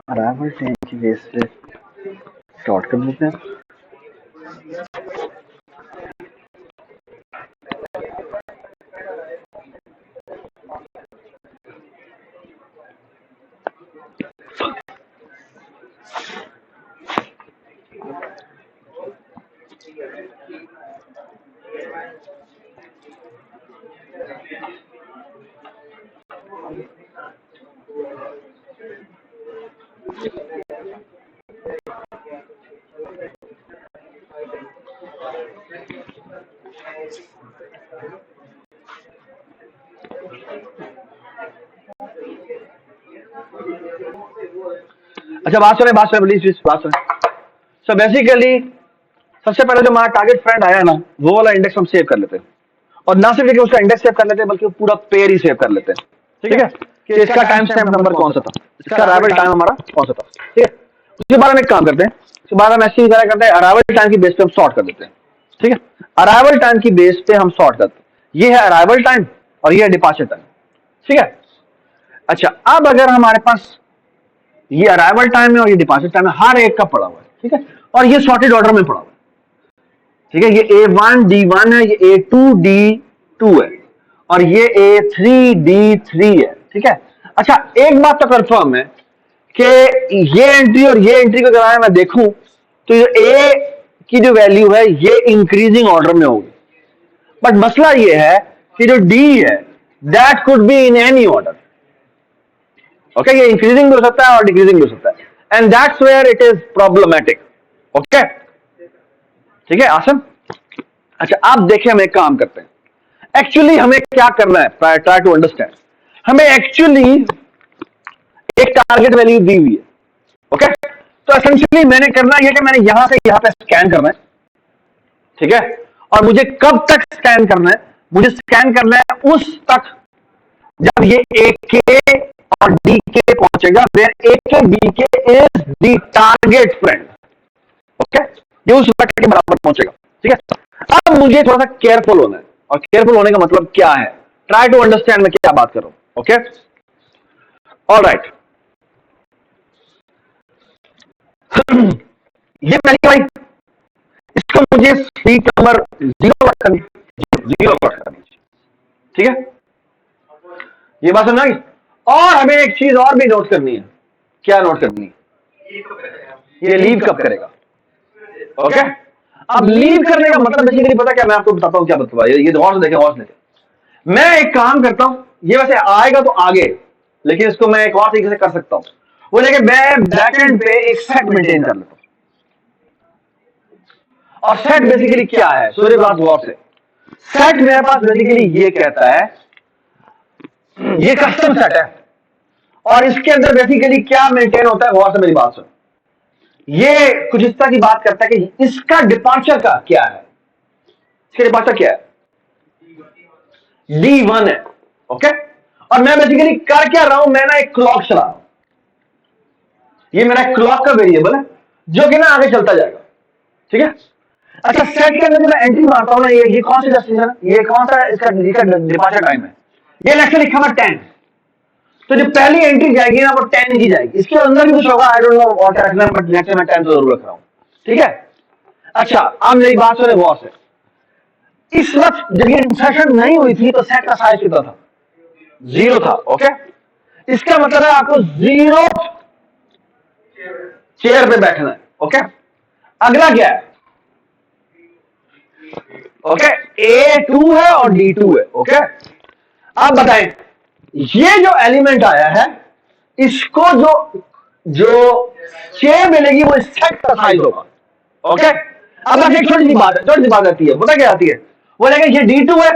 अराइवल टाइम की बेस से शॉर्ट कर लेते हैं। अच्छा, बात सुने प्लीज, बात सुने। सो बेसिकली सबसे पहले जो हमारा टारगेट फ्रेंड आया ना, वो वाला इंडेक्स हम सेव कर लेते हैं। और ना सिर्फ उसका इंडेक्स सेव कर लेते हैं, बल्कि पूरा पेयर ही सेव कर लेते हैं। ठीक है, कि इसका टाइम स्टैम्प नंबर कौन सा था, इसका अराइवल टाइम हमारा कौन सा था। ठीक है, उसके बाद हम एक काम करते हैं, उसके बाद हम ऐसी तरह करते हैं, अराइवल टाइम की बेस पे हम सॉर्ट कर देते हैं। ठीक है, अराइवल टाइम की बेस पे हम सॉर्ट करते हैं। ये है अराइवल टाइम और ये है डिपार्चर टाइम। ठीक है। अच्छा, अब अगर हमारे पास ये अराइवल टाइम है और ये डिपार्चर टाइम है, हर एक का पड़ा हुआ है। ठीक है, और ये सॉर्टेड ऑर्डर में पड़ा हुआ है। ठीक है, ये A1 D1 है, ये A2 D2 है, और ये A3 D3 है। ठीक है। अच्छा, एक बात तो कंफर्म है कि ये एंट्री और ये एंट्री को अगर मैं देखूं तो ये A की जो वैल्यू है ये इंक्रीजिंग ऑर्डर में होगी। बट मसला ये है कि जो D है that could be in any order. Okay, ये इंक्रीजिंग भी हो सकता है और डिक्रीजिंग भी हो सकता है, and that's where it is problematic. Okay, ठीक है आसम। अच्छा, आप देखिए, हम एक काम करते हैं। एक्चुअली हमें क्या करना है, ट्राई टू अंडरस्टैंड। हमें एक्चुअली एक टारगेट वैल्यू दी हुई है। ओके, तो एसेंशियली मैंने करना यह कि मैंने यहां से यहां पे स्कैन करना है। ठीक है, और मुझे कब तक स्कैन करना है? मुझे स्कैन करना है उस तक जब ये ए के और डी के पहुंचेगा, वेयर ए के डी के is the target friend. Okay, ये उस वक्त के बराबर पहुंचेगा। ठीक है, अब मुझे थोड़ा सा केयरफुल होना है, और केयरफुल होने का मतलब क्या है, ट्राई टू अंडरस्टैंड मैं क्या बात कर रहा हूं। Okay, all right. ये मैंने भाई, इसको मुझे सीट नंबर 0 करनी, 0 करनी। ठीक है, ये बात समझ आई। और हमें एक चीज और भी नोट करनी है। क्या नोट करनी है? ये लीव कब करेगा। ओके, अब लीव करने का मतलब बेसिकली पता क्या, मैं आपको बताता हूं क्या बताऊं। ये गौर से देखें, गौर से देखें। मैं एक काम करता हूं, ये वैसे आएगा तो आगे, लेकिन इसको मैं एक और तरीके से कर सकता हूं। वो लेके मैं बैकएंड पे एक सेट मेंटेन कर लेता हूं। और सेट बेसिकली क्या है, सूर्य बात गौर से। सेट मेरे पास बेसिकली ये कहता है, ये कस्टम सेट है, और इसके अंदर बेसिकली क्या मेंटेन होता है, गौर से मेरी बात सुन। ये कुछ इस तरह की बात करता है कि इसका डिपार्चर का क्या है, इसका डिपार्चर क्या है, D1 है। ओके, और मैं बेसिकली कर क्या रहा हूं, मैं ना एक क्लॉक चला रहा हूं। ये मेरा क्लॉक का वेरिएबल है जो कि ना आगे चलता जाएगा। ठीक है, अच्छा सेट के अंदर जब मैं एंट्री मारता हूं ना, ये कौन सा डेस्टिनेशन है, ये कौन सा इसका डिपार्चर टाइम है, ये लेक्चर लिखा हुआ 10, तो जो पहली एंट्री जाएगी ना वो 10 की जाएगी, इसके अंदर भी कुछ होगा आई डोंट नो व्हाट रखना, बट लेक्चर में 10 तो जरूर रख रहा हूं, ठीक है। अच्छा अब मेरी बात सुने गौर से, इस वक्त जब ये इंसर्शन नहीं हुई थी तो सेट का साइज कितना था, 0 था, ओके। इसका मतलब है आपको 0 चेयर पे बैठना है, ओके। अगला क्या है, ओके, A2 है और D2 है, ओके। अब बताएं ये जो एलिमेंट आया है इसको जो जो चेयर मिलेगी वो सेट का साइज होगा, ओके। अब बस एक छोटी सी बात आती है, पता क्या आती है, वो लेकिन ये D2 है,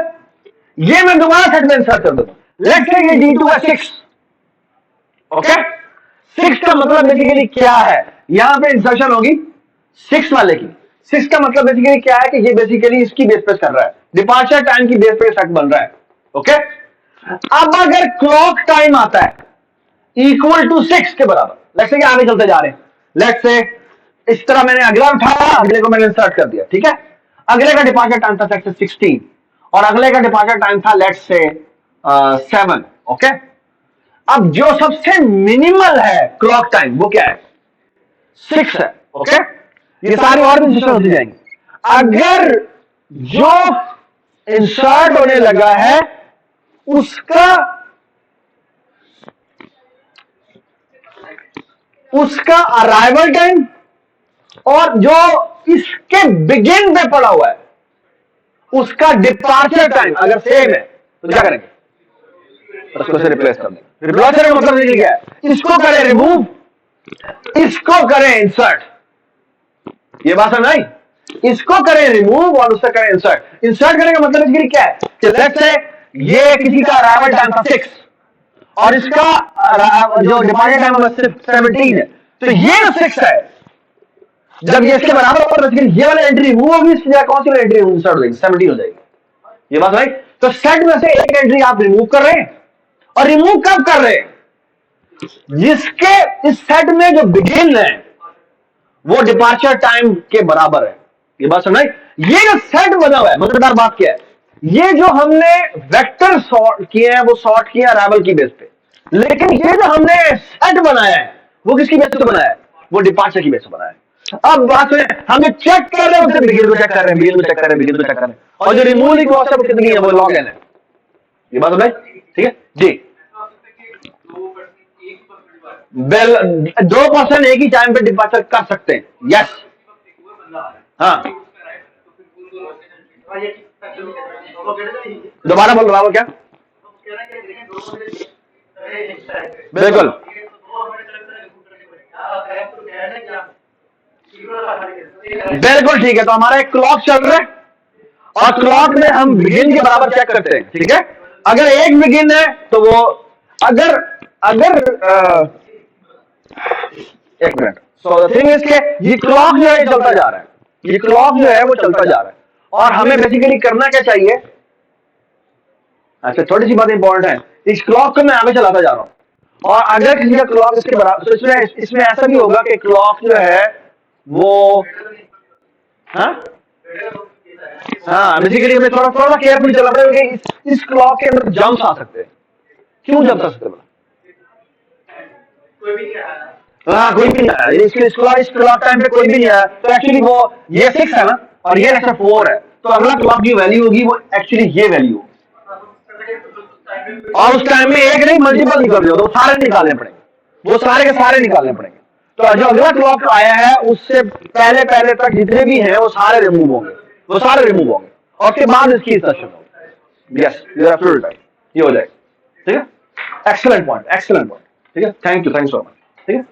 ये मैं दोबारा सेट में इंसर्ट कर दूंगा, लेट्स से ये D2 है 6, ओके। 6 का मतलब बेसिकली क्या है, यहां पे इंसर्शन होगी 6 वाले की, 6 का मतलब बेसिकली क्या है कि ये बेसिकली इसकी बेस पे कर रहा है, डिपार्चर टाइम की बेस पे सेट बन रहा है, ओके। अब अगर क्लॉक टाइम आता है इक्वल टू 6 के बराबर, लेट्स से आगे चलते जा रहे हैं, लेट्स से इस तरह मैंने अगला उठाया, अगले को मैंने इंसर्ट कर दिया, ठीक है। अगले का डिपार्चर टाइम था 16 और अगले का डिपार्चर टाइम था लेट्स से 7, ओके। अब जो सबसे मिनिमल है क्लॉक टाइम वो क्या है, 6 है, ओके। ये सारी और भी सिस्टम होती जाएंगी, अगर जो इंसर्ट होने लगा है उसका अराइवल टाइम और जो इसके बिगिन पे पड़ा हुआ है उसका डिपार्चर टाइम अगर सेम है तो क्या करेंगे, उसको से रिप्लेस कर देंगे। रिप्लेस करने का मतलब क्या है, इसको करें रिमूव, इसको करें इंसर्ट, ये बात समझ आई, इसको करें रिमूव और उससे करें इंसर्ट। इंसर्ट करने का मतलब इसके लिए क्या है कि लेट्स से ये किसी का अराइवल टाइम था 6 और इसका जो डिपार्चर टाइम है 17 है, तो ये 6 है, जब ये इसके बराबर होगा तो ये वाली एंट्री रिमूव होगी, इसकी जगह कौन सी वाली एंट्री इंसर्ट हो जाएगी, 17 हो जाएगी, ये बात राइट। तो सेट में से एक एंट्री आप रिमूव कर रहे हैं और रिमूव कब कर रहे हैं, जिसके इस सेट में जो बिगिन है वो डिपार्चर टाइम के बराबर है, ये बात समझ। ये जो सेट बना हुआ है, मजेदार बात क्या है, ये जो हमने वेक्टर सॉर्ट किए हैं वो सॉर्ट किए अराइवल की बेस पे, लेकिन ये जो हमने सेट बनाया है वो किसकी बेस पे बनाया है, वो डिपार्चर की बेस पे बनाया है। अब बात सुने, हमें चेक कर रहे हैं, उससे बिगिन को चेक कर रहे हैं, बिगिन को चेक कर रहे हैं, बिगिन को चेक कर रहे हैं, और जो रिमूव की प्रोसेस कितनी है वो लॉग एन है, ये बात समझ, ठीक है जी। 2% एक ही टाइम पे डिपार्चर कर सकते हैं, यस, हाँ। दोबारा बोल रहा हूं क्या, बिल्कुल बिल्कुल ठीक है। तो हमारा एक क्लॉक चल रहा है और क्लॉक में हम बिगिन के बराबर चेक करते हैं, ठीक है। अगर एक बिगिन है तो वो अगर अगर एक minute, so the thing is के ये क्लॉक जो है चलता जा रहा है, ये क्लॉक जो है वो चलता जा रहा है और हमें बेसिकली करना क्या चाहिए, अच्छा थोड़ी सी बात इंपॉर्टेंट है, इस क्लॉक को मैं आगे चलाता जा रहा हूं और अगर किसी का क्लॉक इसके बराबर, तो इसमें ऐसा भी होगा कि क्लॉक जो है वो हाँ बेसिकली हमें थोड़ा थोड़ा केयरफुल चलना पड़ेगा कि इस क्लॉक के अंदर जंप्स आ सकते हैं, क्यों जंप आ सकते हैं, हाँ कोई भी नहीं आया, इस क्लॉक टाइम पे कोई भी नहीं आया, तो एक्चुअली वो ये 6 है ना और ये 4 है, तो अगला क्लॉक की वैल्यू होगी वो एक्चुअली ये वैल्यू, और उस टाइम में एक नहीं मल्टीपल निकल रहे हो तो सारे निकालने पड़ेंगे, वो सारे के सारे निकालने पड़ेंगे। तो जो अगला क्लॉक आया है उससे पहले पहले तक जितने भी हैं वो सारे रिमूव होंगे, वो सारे रिमूव होंगे और उसके बाद इसकी इंसर्शन होगी, yes you are absolutely right, ये हो जाएगा, ठीक है। एक्सीलेंट पॉइंट, ठीक है, थैंक यू सो मच, ठीक है।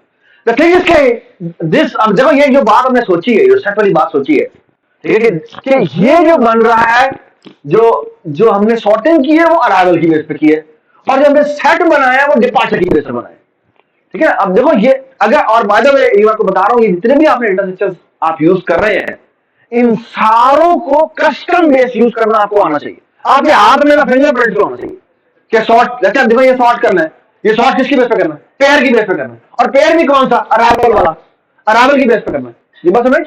द थिंग इज के दिस, अब देखो ये जो बात हमने सोची है, जो सेट वाली बात सोची है, ठीक है, कि ये जो बन रहा है, जो हमने सॉर्टिंग की है वो अराइवल की बेस पे की है और जो हमने सेट बनाया है वो डिपार्चर की बेस पे बनाया है, ठीक है। अब देखो ये अगर, और बाय द वे ये आपको बता रहा हूं, ये जितने भी आपने इंटरसेक्शन आप यूज कर रहे हैं इन सारों को कस्टम बेस यूज करना आपको आना चाहिए, आपके हाथ में ना फिंगरप्रिंट होना चाहिए कि सॉर्ट, जैसे देखो ये सॉर्ट करना है, ये सॉर्ट किसकी बेस पे करना है, पेयर की बेस पे करना है, और पेयर भी कौन सा, अराइवल वाला, अराइवल की बेस पे करना है, ये बात समझ।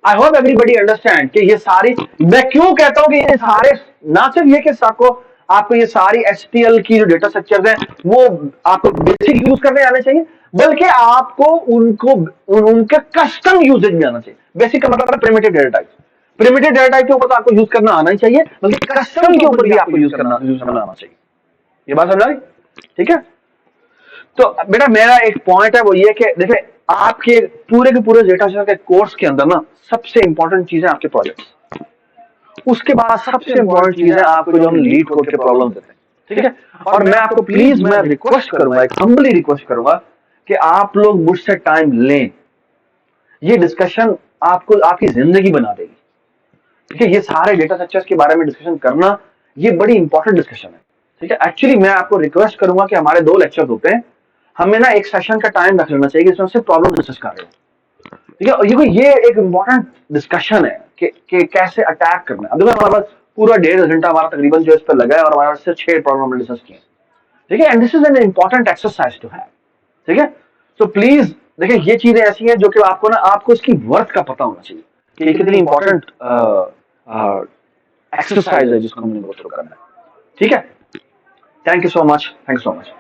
आई होप एवरीबडी अंडरस्टैंड कि ये सारी, मैं क्यों कहता हूं कि ये सारे, ना सिर्फ ये कि आपको ये सारी एचटीएल की जो डेटा स्ट्रक्चर्स हैं वो आपको बेसिक यूज करने आने चाहिए, बल्कि आपको उनके कस्टम यूजेज में आना चाहिए। बेसिक का मतलब primitive data type, primitive data type के ऊपर तो आपको यूज करना आना ही चाहिए, बल्कि कस्टम के ऊपर भी आपको यूज करना आना चाहिए। ये बात समझ आई? ठीक है। तो बेटा मेरा एक पॉइंट है वो ये कि देखिए, आपके पूरे के पूरे डेटा स्ट्रक्चर के कोर्स के अंदर ना सबसे इंपॉर्टेंट चीज है आपके प्रोजेक्ट, उसके बाद सबसे इंपॉर्टेंट चीज है आपको जो हम लीड कोड के प्रॉब्लम देते हैं। ठीक है। और मैं आपको प्लीज मैं रिक्वेस्ट करूंगा, एक हम्बली रिक्वेस्ट करूंगा कि आप लोग मुझसे टाइम लें। ये डिस्कशन आपको आपकी जिंदगी बना देगी। ठीक है। ये सारे डेटा स्ट्रक्चर्स के बारे में डिस्कशन करना ये बड़ी इंपॉर्टेंट डिस्कशन है। ठीक है। एक्चुअली मैं आपको रिक्वेस्ट करूंगा कि हमारे 2 लेक्चर होते हैं, हमें ना एक सेशन का टाइम रख लेना चाहिए इसमें से प्रॉब्लम डिस्कस कर रहे हैं। ठीक है। ये एक इंपॉर्टेंट डिस्कशन है कि कैसे अटैक करना है। अब देखो हमारे पास पूरा 1.5 घंटा हमारा तकरीबन जो इस पर लगा है और हमारे पास से 6 प्रॉब्लम हमने डिस्कस किए। ठीक है। And this is an important exercise to have. ठीक है। सो प्लीज देखिए, ये चीजें ऐसी हैं जो कि आपको इसकी वर्थ का पता होना चाहिए कि ये कितनी इंपॉर्टेंट एक्सरसाइज है जिसको हमने गो थ्रू करना है। ठीक है। Thank you so much, thank you so much.